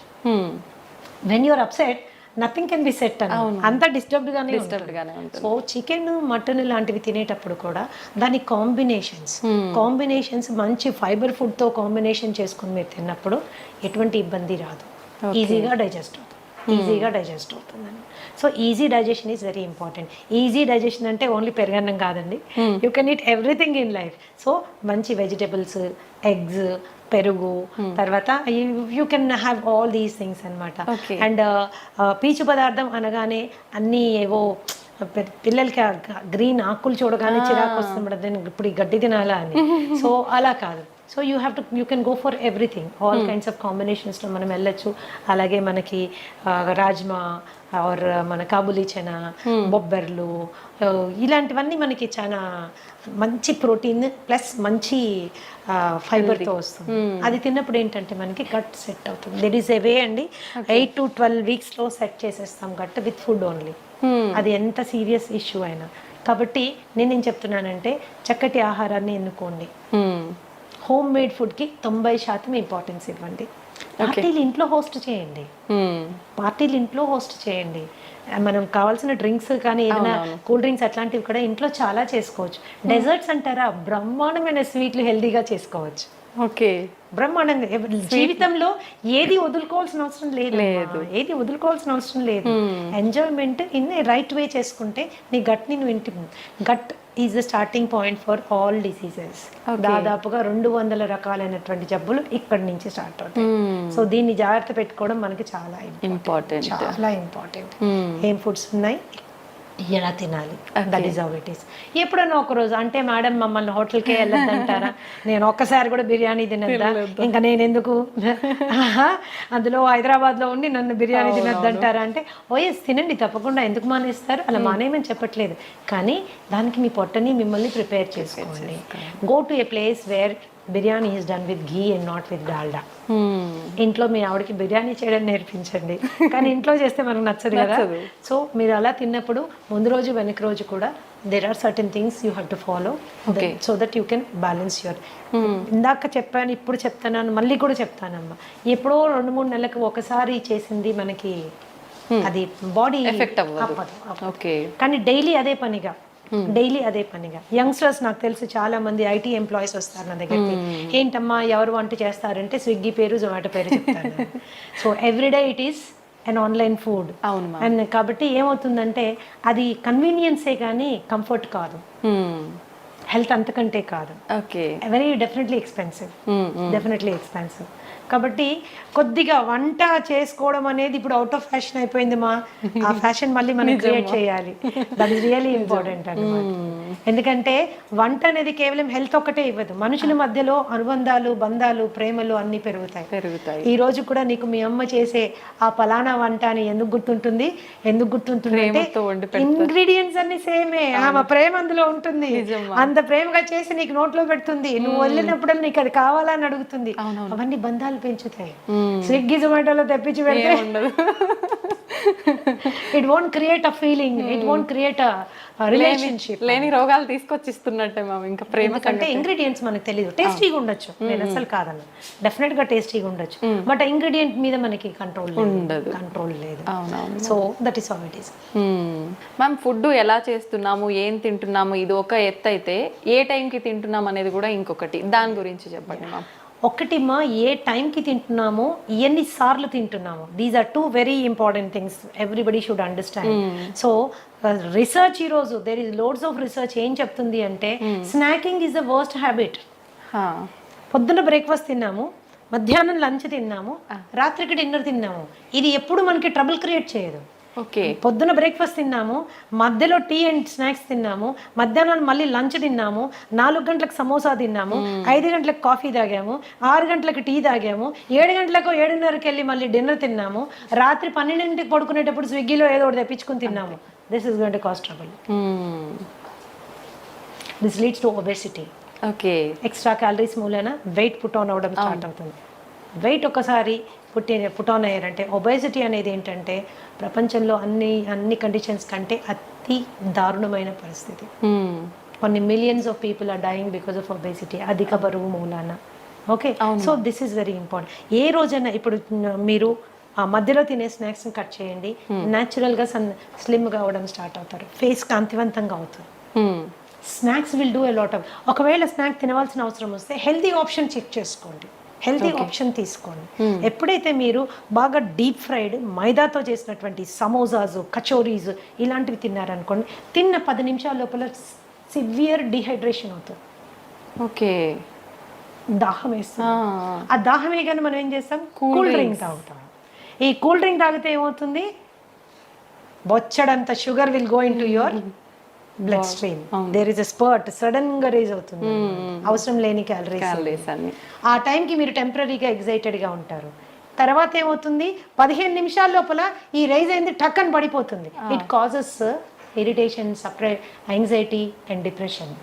When you're upset nothing can be set అని, అంతా డిస్టర్బ్డ్ గానే ఉంటుంది. సో చికెన్ మటన్ లాంటివి తినేటప్పుడు కూడా దాని కాంబినేషన్స్ మంచి ఫైబర్ ఫుడ్ తో కాంబినేషన్ చేసుకుని మీరు తిన్నప్పుడు ఎటువంటి ఇబ్బంది రాదు, ఈజీగా డైజెస్ట్ అవుతుందని. So easy digestion is very important. Easy digestion అంటే ఓన్లీ పెరగన్నం కాదండి, you can eat everything in life. So మంచి వెజిటబుల్స్, ఎగ్స్, పెరుగు, తర్వాత you can have all these things అనమాట. అండ్ పీచు పదార్థం అనగానే అన్నీ ఏవో పిల్లలకి గ్రీన్ ఆకులు చూడగానే చిరాకు వస్తుంది, ఇప్పుడు ఈ గడ్డి తినాలా అని. సో అలా కాదు. So you can go for everything, all kinds of కాంబినేషన్స్లో మనం వెళ్ళొచ్చు. అలాగే మనకి రాజ్మా ఆర్ మన కాబూలీ చనా, బొబ్బర్లు, ఇలాంటివన్నీ మనకి చాలా మంచి ప్రోటీన్ ప్లస్ మంచి ఫైబర్తో వస్తుంది. అది తిన్నప్పుడు ఏంటంటే మనకి గట్ సెట్ అవుతుంది. దెర్ ఈస్ ఎ వే అండి, 8 to 12 weeksలో సెట్ చేసేస్తాం గట్ విత్ ఫుడ్ ఓన్లీ. అది ఎంత సీరియస్ ఇష్యూ అయినా. కాబట్టి నేనేం చెప్తున్నానంటే చక్కటి ఆహారాన్ని ఎన్నుకోండి. హోమ్ మేడ్ ఫుడ్కి 90% ఇంపార్టెన్స్ ఇవ్వండి. పార్టీలు ఇంట్లో హోస్ట్ చేయండి. మనం కావాల్సిన డ్రింక్స్ కానీ ఏదైనా కూల్ డ్రింక్స్ అట్లాంటివి కూడా ఇంట్లో చాలా చేసుకోవచ్చు. డెజర్ట్స్ అంటారా, బ్రహ్మాండమైన స్వీట్లు హెల్దీగా చేసుకోవచ్చు. ఓకే, బ్రహ్మాండంగా. జీవితంలో ఏది వదులుకోవాల్సిన అవసరం లేదు, enjoyment in a right way చేసుకుంటే నీ గట్ని నువ్వు gut is the starting point for all diseases. దాదాపుగా 200 రకాలైనటువంటి జబ్బులు ఇక్కడి నుంచి స్టార్ట్ అవుతాయి. సో దీన్ని జాగ్రత్త పెట్టుకోవడం మనకి చాలా ఇంపార్టెంట్. ఏం ఫుడ్స్ ఉన్నాయి, ఎలా తినాలి, that is how it is. ఎప్పుడన్నా ఒక రోజు అంటే మేడం మమ్మల్ని హోటల్కే వెళ్ళొద్దంటారా, నేను ఒక్కసారి కూడా బిర్యానీ తినద్దా, ఇంకా నేను ఎందుకు అందులో హైదరాబాద్లో ఉండి నన్ను బిర్యానీ తినద్దంటారా అంటే, ఓఎస్ తినండి తప్పకుండా, ఎందుకు మానేస్తారు, అలా మానేయమని చెప్పట్లేదు. కానీ దానికి మీ పొట్టని మిమ్మల్ని ప్రిపేర్ చేసుకోండి. Go to A place where biryani is done with ghee and not with Dalda. ఇంట్లో మీ ఆవిడకి బిర్యానీ చేయడం నేర్పించండి, కానీ ఇంట్లో చేస్తే మనకు నచ్చదు కదా. సో మీరు అలా తిన్నప్పుడు ముందు రోజు వెనక రోజు కూడా there are certain things you have to follow so that you can balance your. ఇందాక చెప్పాను, ఇప్పుడు చెప్తాను, మళ్ళీ కూడా చెప్తానమ్మా, ఎప్పుడో 2-3 నెలలకు ఒకసారి చేసింది మనకి అది బాడీ ఎఫెక్ట్ అవ్వదు. కానీ డైలీ అదే పనిగా యంగ్స్టర్స్, నాకు తెలుసు చాలా మంది ఐటీ ఎంప్లాయీస్ వస్తారు నా దగ్గరికి, ఏంటమ్మా ఎవరు వంట చేస్తారంటే స్విగ్గీ పేరు, జొమాటో పేరు చెప్తాను. So everyday it is and online food. And కాబట్టి ఏమవుతుందంటే అది కన్వీనియన్సే కానీ కంఫర్ట్ కాదు, హెల్త్ అంతకంటే కాదు. Very definitely expensive. కాబట్టి కొద్దిగా వంట చేసుకోవడం అనేది ఇప్పుడు అవుట్ ఆఫ్ ఫ్యాషన్ అయిపోయింది మా, ఆ ఫ్యాషన్ మళ్ళీ మనం క్రియేట్ చేయాలి. దట్ ఈస్ రియల్లీ ఇంపార్టెంట్ అన్నమాట. ఎందుకంటే వంట అనేది కేవలం హెల్త్ ఒక్కటే ఇవ్వదు, మనుషుల మధ్యలో అనుబంధాలు, బంధాలు, ప్రేమలు అన్ని పెరుగుతాయి. ఈ రోజు కూడా నీకు మీ అమ్మ చేసే ఆ పలానా వంట అని ఎందుకు గుర్తుంటుంది అంటే ఇంగ్రీడియంట్స్ అన్ని సేమే, ఆమె ప్రేమ అందులో ఉంటుంది. అంత ప్రేమగా చేసి నీకు నోట్లో పెడుతుంది, నువ్వు వెళ్ళినప్పుడు నీకు అది కావాలని అడుగుతుంది. అవన్నీ బంధాలు పెంచుతాయి. స్విగ్గీ జొమాటోలో తెప్పించి పెడితే it won't create a feeling, it won't create a relationship. లేని రోగాలు తీసుకొచ్చిస్తున్నట్టే ఇంకా ప్రేమ కంటే ఇంగ్రీడియంట్స్ మనకు తెలియదు. టేస్టీగా ఉండొచ్చు, నేను అసలు కాదన్నా, డెఫినెట్ గా టేస్టీగా ఉండొచ్చు, బట్ ఇంగ్రీడియంట్ మీద మనకి కంట్రోల్ లేదు. So that is how it is. Ma'am, food ఎలా చేస్తున్నాము, ఏం తింటున్నాము, ఇది ఒక ఎత్తు అయితే ఏ టైంకి తింటున్నాం అనేది కూడా ఇంకొకటి, దాని గురించి చెప్పండి మ్యామ్. ఒకటి మా, ఏ టైంకి తింటున్నామో, ఎన్నిసార్లు తింటున్నామో, these are 2 very important things everybody should understand. So research ఈరోజు there is loads of research ఏం చెప్తుంది అంటే snacking is the worst habit. పొద్దున్న బ్రేక్ఫాస్ట్ తిన్నాము, మధ్యాహ్నం లంచ్ తిన్నాము, రాత్రికి డిన్నర్ తిన్నాము, ఇది ఎప్పుడు మనకి ట్రబుల్ క్రియేట్ చేయదు. ఓకే. పొద్దున బ్రేక్ఫాస్ట్ తిన్నాము, మధ్యలో టీ అండ్ స్నాక్స్ తిన్నాము, మధ్యాహ్నం మళ్ళీ లంచ్ తిన్నాము, 4 గంటలకు సమోసా తిన్నాము, 5 గంటలకు కాఫీ తాగాము, 6 గంటలకు టీ తాగాము, 7 గంటలకు 7:30కి వెళ్ళి మళ్ళీ డిన్నర్ తిన్నాము, రాత్రి 12ంటికి పడుకునేటప్పుడు స్విగ్గీలో ఏదో ఒకటి తెప్పించుకుని తిన్నాము. This is going to cost trouble. This leads to obesity. Okay. Extra calories మూలన వెయిట్ పుట్ ఆన్ అవ్వడం స్టార్ట్ అవుతుంది. వెయిట్ ఒకసారి పుట్ ఆన్ అయ్యారంటే ఒబేసిటీ అనేది ఏంటంటే ప్రపంచంలో అన్ని కండిషన్స్ కంటే అతి దారుణమైన పరిస్థితి. కొన్ని millions of people are dying because of obesity, అధిక బరువు మూలాన. Okay, so this is very important. ఏ రోజైనా ఇప్పుడు మీరు ఆ మధ్యలో తినే స్నాక్స్ని కట్ చేయండి, న్యాచురల్గా స్లిమ్గా అవ్వడం స్టార్ట్ అవుతారు, ఫేస్ కాంతివంతంగా అవుతుంది. Snacks will do a lot of. ఒకవేళ స్నాక్ తినవలసిన అవసరం వస్తే హెల్తీ ఆప్షన్ చెక్ చేసుకోండి, హెల్తీ ఆప్షన్ తీసుకోండి. ఎప్పుడైతే మీరు బాగా డీప్ ఫ్రైడ్ మైదాతో చేసినటువంటి సమోసాస్, కచోరీస్ ఇలాంటివి తిన్నారనుకోండి, తిన్న 10 నిమిషాల లోపల సివియర్ డిహైడ్రేషన్ అవుతుంది. ఓకే. దాహం వేస్తుంది. ఆ దాహం వేయగానే మనం ఏం చేస్తాం, కూల్ డ్రింక్ తాగుతాం. ఈ కూల్ డ్రింక్ తాగితే ఏమవుతుంది, బొచ్చడంత sugar will go into your bloodstream. There is a spurt, sudden గా రేజ్ అవుతుంది, అవసరం లేని క్యాలరీస్ అన్ని. ఆ టైంకి మీరు టెంపరీగా ఎగ్జైటెడ్గా ఉంటారు. తర్వాత ఏమవుతుంది, 15 నిమిషాల లోపల ఈ రైజ్ అయింది టక్కని పడిపోతుంది. It causes irritation, anxiety and depression.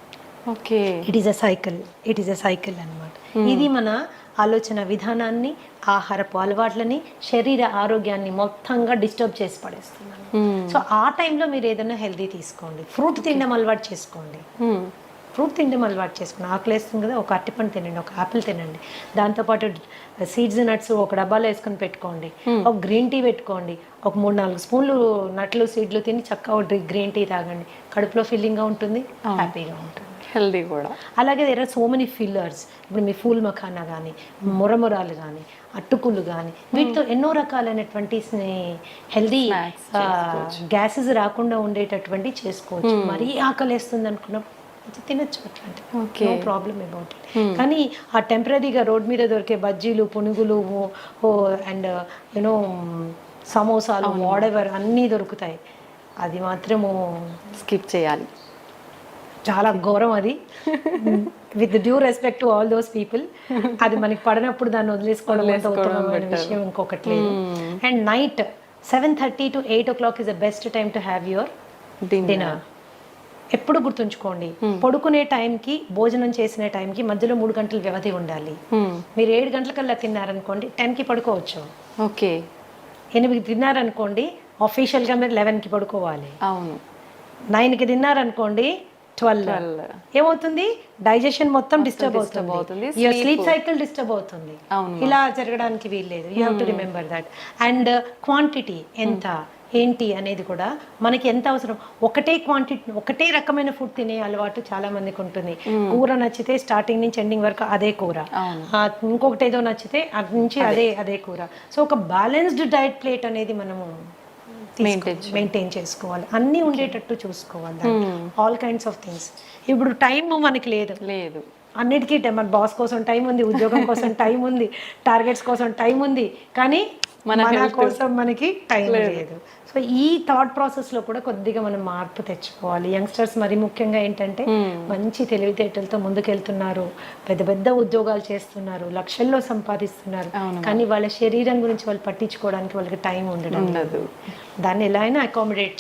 Okay. It is a cycle అన్నమాట. ఇది మన ఆలోచన విధానాన్ని, ఆహారపు అలవాట్లని, శరీర ఆరోగ్యాన్ని మొత్తంగా డిస్టర్బ్ చేసి పడేస్తున్నాను. సో ఆ టైంలో మీరు ఏదైనా హెల్దీ తీసుకోండి, ఫ్రూట్ తినడం అలవాటు చేసుకోండి. ఆకలి వేస్తుంది కదా, ఒక అరటిపండు తినండి, ఒక ఆపిల్ తినండి, దాంతోపాటు సీడ్స్ నట్స్ ఒక డబ్బాలో వేసుకొని పెట్టుకోండి, ఒక గ్రీన్ టీ పెట్టుకోండి, ఒక 3-4 స్పూన్లు నట్లు సీడ్లు తిని చక్కగా ఒక గ్రీన్ టీ తాగండి. కడుపులో ఫిల్లింగ్గా ఉంటుంది, హ్యాపీగా ఉంటుంది, హెల్దీ కూడా. అలాగే there are so many fillers. ఇప్పుడు మీ ఫూల్ మఖానా కానీ, మురమురాలు కానీ, అట్టుకులు కానీ, వీటితో ఎన్నో రకాలైనటువంటి హెల్దీ గ్యాసెస్ రాకుండా ఉండేటటువంటి చేసుకోవచ్చు. మరీ ఆకలి వేస్తుంది అనుకున్నప్పుడు తినచ్చు, అట్లాంటి నో ప్రాబ్లమ్ అబౌట్ ఇట్. కానీ ఆ టెంపరీగా రోడ్ మీద దొరికే బజ్జీలు, పునుగులు అండ్ యూనో సమోసాలు, వాడెవర్ అన్నీ దొరుకుతాయి, అది మాత్రము స్కిప్ చేయాలి. చాలా ఘోరం అది. With due respect to all those people, అది మనకి పడినప్పుడు దాన్ని వదిలేసుకోవడం ఉత్తమమైన విషయం ఇంకొకటి లేదు. And night 7:30 to 8 o'clock is the best time to have your dinner. ఎప్పుడు గుర్తుంచుకోండి, పడుకునే టైంకి, భోజనం చేసిన టైంకి మధ్యలో 3 గంటల వ్యవధి ఉండాలి. మీరు 7 గంటలకల్లా తిన్నారనుకోండి, 10కి పడుకోవచ్చు. ఓకే. 8కి తిన్నారనుకోండి, ఆఫీషియల్గా మీరు 11కి పడుకోవాలి. అవును. 9కి తిన్నారనుకోండి, 12 ఏమవుతుంది, డైజెషన్ మొత్తం డిస్టర్బ్ అవుతుంది, యువర్ స్లీప్ సైకిల్ డిస్టర్బ్ అవుతుంది. ఇలా జరగడానికి వీల్లేదు. You have to remember that. And quantity ఎంత ఏంటి అనేది కూడా మనకి ఎంత అవసరం. ఒకటే రకమైన ఫుడ్ తినే అలవాటు చాలా మందికి ఉంటుంది. కూర నచ్చితే స్టార్టింగ్ నుంచి ఎండింగ్ వరకు అదే కూర, ఇంకొకటి ఏదో నచ్చితే అటు నుంచి అదే కూర. సో ఒక బ్యాలెన్స్డ్ డైట్ ప్లేట్ అనేది మనము మెయింటైన్ చేసుకోవాలి, అన్నీ ఉండేటట్టు చూసుకోవాలి, ఆల్ కైండ్స్ ఆఫ్ థింగ్స్. ఇప్పుడు టైం మనకి లేదు, అన్నిటికీ మన బాస్ కోసం టైం ఉంది, ఉద్యోగం కోసం టైం ఉంది, టార్గెట్స్ కోసం టైం ఉంది, కానీ మన కోసం మనకి టైం లేదు. సో ఈ థాట్ ప్రాసెస్లో కూడా కొద్దిగా మనం మార్పు తెచ్చుకోవాలి. యంగ్స్టర్స్ మరి ముఖ్యంగా ఏంటంటే మంచి తెలివితేటలతో ముందుకెళ్తున్నారు, పెద్ద ఉద్యోగాలు చేస్తున్నారు, లక్షల్లో సంపాదిస్తున్నారు, కానీ వాళ్ళ శరీరం గురించి వాళ్ళు పట్టించుకోవడానికి వాళ్ళకి టైం ఉండదు. దాన్ని ఎలా అయినా అకామిడేట్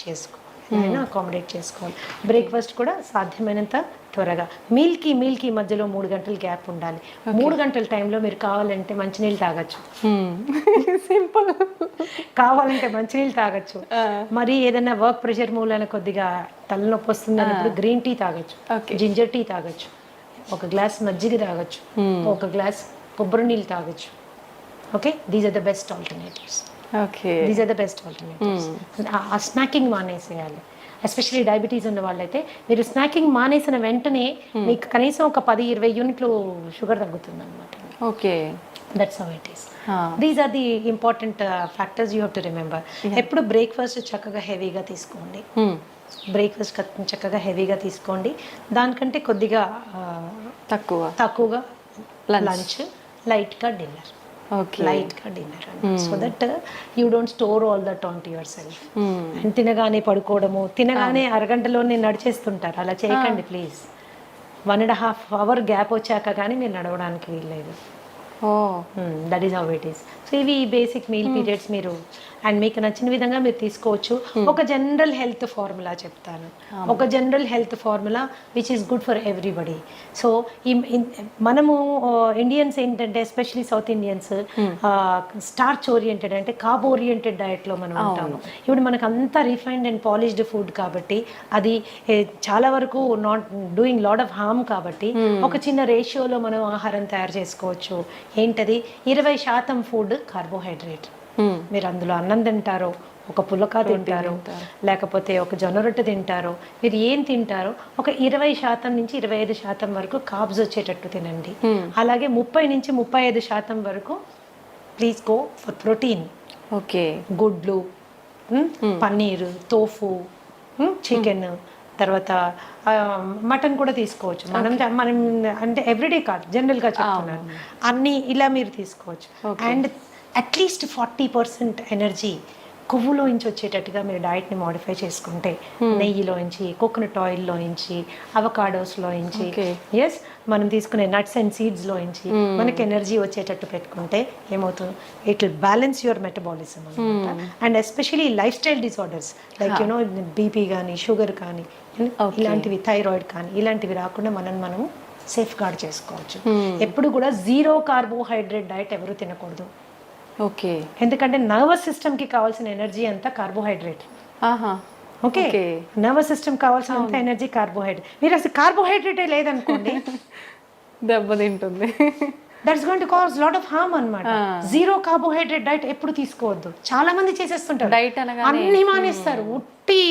చేసుకోవాలి. బ్రేక్ఫాస్ట్ కూడా సాధ్యమైనంత త్వరగా, మీల్కి మధ్యలో 3 గంటల గ్యాప్ ఉండాలి. 3 గంటల టైంలో మీరు కావాలంటే మంచినీళ్ళు తాగొచ్చు, సింపుల్. కావాలంటే మంచినీళ్ళు తాగొచ్చు. మరి ఏదైనా వర్క్ ప్రెషర్ మూలన కొద్దిగా తలనొప్పి వస్తుంది అన్నప్పుడు గ్రీన్ టీ తాగొచ్చు, జింజర్ టీ తాగొచ్చు, ఒక గ్లాస్ మజ్జిగ తాగొచ్చు, ఒక గ్లాస్ కొబ్బరి నీళ్ళు తాగొచ్చు. Okay, these are the best alternatives. ఆ స్నాకింగ్ మానేసేయాలి. ఎస్పెషల్లీ డయాబెటీస్ ఉన్న వాళ్ళైతే మీరు స్నాకింగ్ మానేసిన వెంటనే మీకు కనీసం ఒక 10-20 యూనిట్లు షుగర్ తగ్గుతుంది అనమాట. Okay, that's how it is. These are the important factors you have to remember. ఎప్పుడు బ్రేక్ఫాస్ట్ చక్కగా హెవీగా తీసుకోండి, దానికంటే కొద్దిగా తక్కువగా లంచ్, లైట్గా డిన్నర్. ఓకే లైట్గా dinner so that you don't store all that on to your and తినగానే పడుకోవడము, తినగానే అరగంటలోనే నడిచేస్తుంటారు, అలా చేయకండి ప్లీజ్. 1.5 hour గ్యాప్ వచ్చాక కానీ మీరు నడవడానికి వీల్లేదు. ఓ that is how it is. So ఇవి బేసిక్ మీల్ పీరియడ్స్ మీరు అండ్ మీకు నచ్చిన విధంగా మీరు తీసుకోవచ్చు. ఒక జనరల్ హెల్త్ ఫార్ములా చెప్తాను, ఒక general health formula which is good for everybody. So మనము ఇండియన్స్ ఏంటంటే especially south Indians starch oriented అంటే కార్బ్ ఓరియంటెడ్ డయట్లో మనం ఉంటాము. ఇప్పుడు మనకు అంతా రిఫైన్డ్ అండ్ పాలిష్డ్ ఫుడ్ కాబట్టి అది చాలా వరకు not doing lot of harm కాబట్టి ఒక చిన్న రేషియోలో మనం ఆహారం తయారు చేసుకోవచ్చు. ఏంటది? 20% ఫుడ్ కార్బోహైడ్రేట్. మీరు అందులో అన్నం తింటారో, ఒక పులక తింటారో, లేకపోతే ఒక జొన్న రొట్టె తింటారో, మీరు ఏం తింటారో ఒక 20% నుంచి 25% వరకు కార్బ్స్ వచ్చేటట్టు తినండి. అలాగే 30 నుంచి 35% వరకు please go for protein. Okay, గుడ్లు, పన్నీరు, తోఫు, చికెన్, తర్వాత మటన్ కూడా తీసుకోవచ్చు. మనం అంటే ఎవ్రీడే కాదు, జనరల్గా చెప్తున్నాను, అన్నీ ఇలా మీరు తీసుకోవచ్చు. అండ్ అట్లీస్ట్ 40% ఎనర్జీ కొవ్వులోంచి వచ్చేటట్టుగా మీరు డైట్ని మోడిఫై చేసుకుంటే, నెయ్యిలోంచి, కోకోనట్ ఆయిల్లోంచి, అవకాడోస్లోంచి, ఎస్ మనం తీసుకునే నట్స్ అండ్ సీడ్స్లోంచి మనకి ఎనర్జీ వచ్చేటట్టు పెట్టుకుంటే ఏమవుతుంది? It will balance your metabolism అనమాట. And especially lifestyle disorders like you know BP కానీ, షుగర్ కానీ, ఇలాంటివి, థైరాయిడ్ కానీ, ఇలాంటివి రాకుండా మనము సేఫ్ గార్డ్ చేసుకోవచ్చు. ఎప్పుడు కూడా 0 కార్బోహైడ్రేట్ డైట్ ఎవరు తినకూడదు. ఓకే, ఎందుకంటే నర్వస్ సిస్టమ్కి కావాల్సిన ఎనర్జీ అంతా కార్బోహైడ్రేట్. ఓకే, నర్వస్ సిస్టమ్ కావాల్సినంత ఎనర్జీ కార్బోహైడ్రేట్. మీరు అసలు కార్బోహైడ్రేటే లేదనుకోండి, దెబ్బతింటుంది. That's going to cause lot of harm అన్నమాట. 0 కార్బోహైడ్రేట్ డైట్ ఎప్పుడు తీసుకోవద్దు. చాలా మంది చేసేస్తుంటారు, డైట్ అనగానే అన్ని మానేస్తారు, ఉట్టి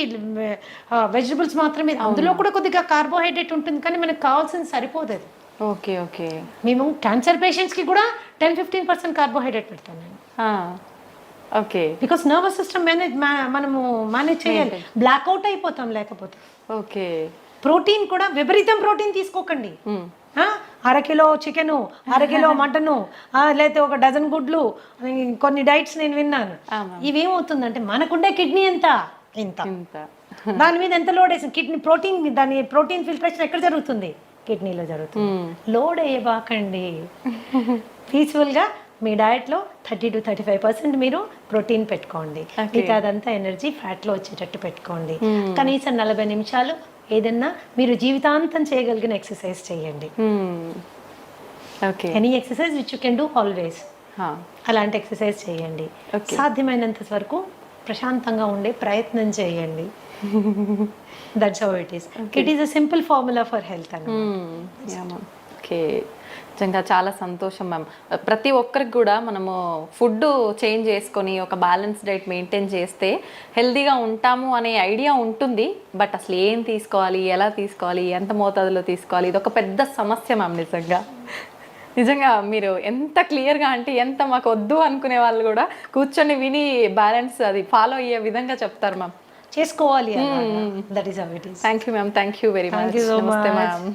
వెజిటబుల్స్ మాత్రమే. అందులో కూడా కొద్దిగా కార్బోహైడ్రేట్ ఉంటుంది, కానీ మనకు కావాల్సింది సరిపోదు అది. ఓకే ఓకే, మేము క్యాన్సర్ పేషెంట్స్కి కూడా 10-15% కార్బోహైడ్రేట్ పెడతాం నేను. ఓకే, బికాస్ నర్వస్ సిస్టమ్ మనము మేనేజ్ చేయాలి, బ్లాక్అవుట్ అయిపోతాం లేకపోతే. ఓకే, ప్రోటీన్ కూడా విపరీతం ప్రోటీన్ తీసుకోకండి. 1/2 కిలో చికెను, 1/2 కిలో మటను, లేకపోతే ఒక డజన్ గుడ్లు, కొన్ని డైట్స్ నేను విన్నాను. ఇవేమవుతుందంటే మనకుండే కిడ్నీ ఎంత ఇంత, దాని మీద ఎంత లోడ్ వేసింది కిడ్నీ. ప్రోటీన్ ఫిల్ట్రేషన్ ఎక్కడ జరుగుతుంది? కిడ్నీలో జరుగుతుంది. లోడ్ వేయబాకండి. పీస్ఫుల్గా మీ డయట్లో 30 to 35% మీరు ప్రోటీన్ పెట్టుకోండి. మిగతా అదంతా ఎనర్జీ ఫ్యాట్లో వచ్చేటట్టు పెట్టుకోండి. కనీసం 40 నిమిషాలు ఏదన్నా మీరు జీవితాంతం చేయగలిగిన ఎక్సర్సైజ్ చేయండి. Any exercise which you can do always, అలాంటి ఎక్సర్సైజ్ చేయండి. సాధ్యమైనంత వరకు ప్రశాంతంగా ఉండే ప్రయత్నం చేయండి. That's how it is. It is a simple formula for health అని. ఓకే, నిజంగా చాలా సంతోషం మ్యామ్. ప్రతి ఒక్కరికి కూడా మనము ఫుడ్ చేంజ్ చేసుకొని ఒక బ్యాలెన్స్ డైట్ మెయింటైన్ చేస్తే హెల్తీగా ఉంటాము అనే ఐడియా ఉంటుంది. బట్ అసలు ఏం తీసుకోవాలి, ఎలా తీసుకోవాలి, ఎంత మోతాదులో తీసుకోవాలి, ఇది ఒక పెద్ద సమస్య మ్యామ్. నిజంగా మీరు ఎంత క్లియర్గా అంటే ఎంత మాకు వద్దు అనుకునే వాళ్ళు కూడా కూర్చొని విని బ్యాలెన్స్ అది ఫాలో అయ్యే విధంగా చెప్తారు మ్యామ్. చేసుకోవాలి. That is how it is. Thank you ma'am, thank you very much. Thank you so నమస్తే much. మ్యామ్.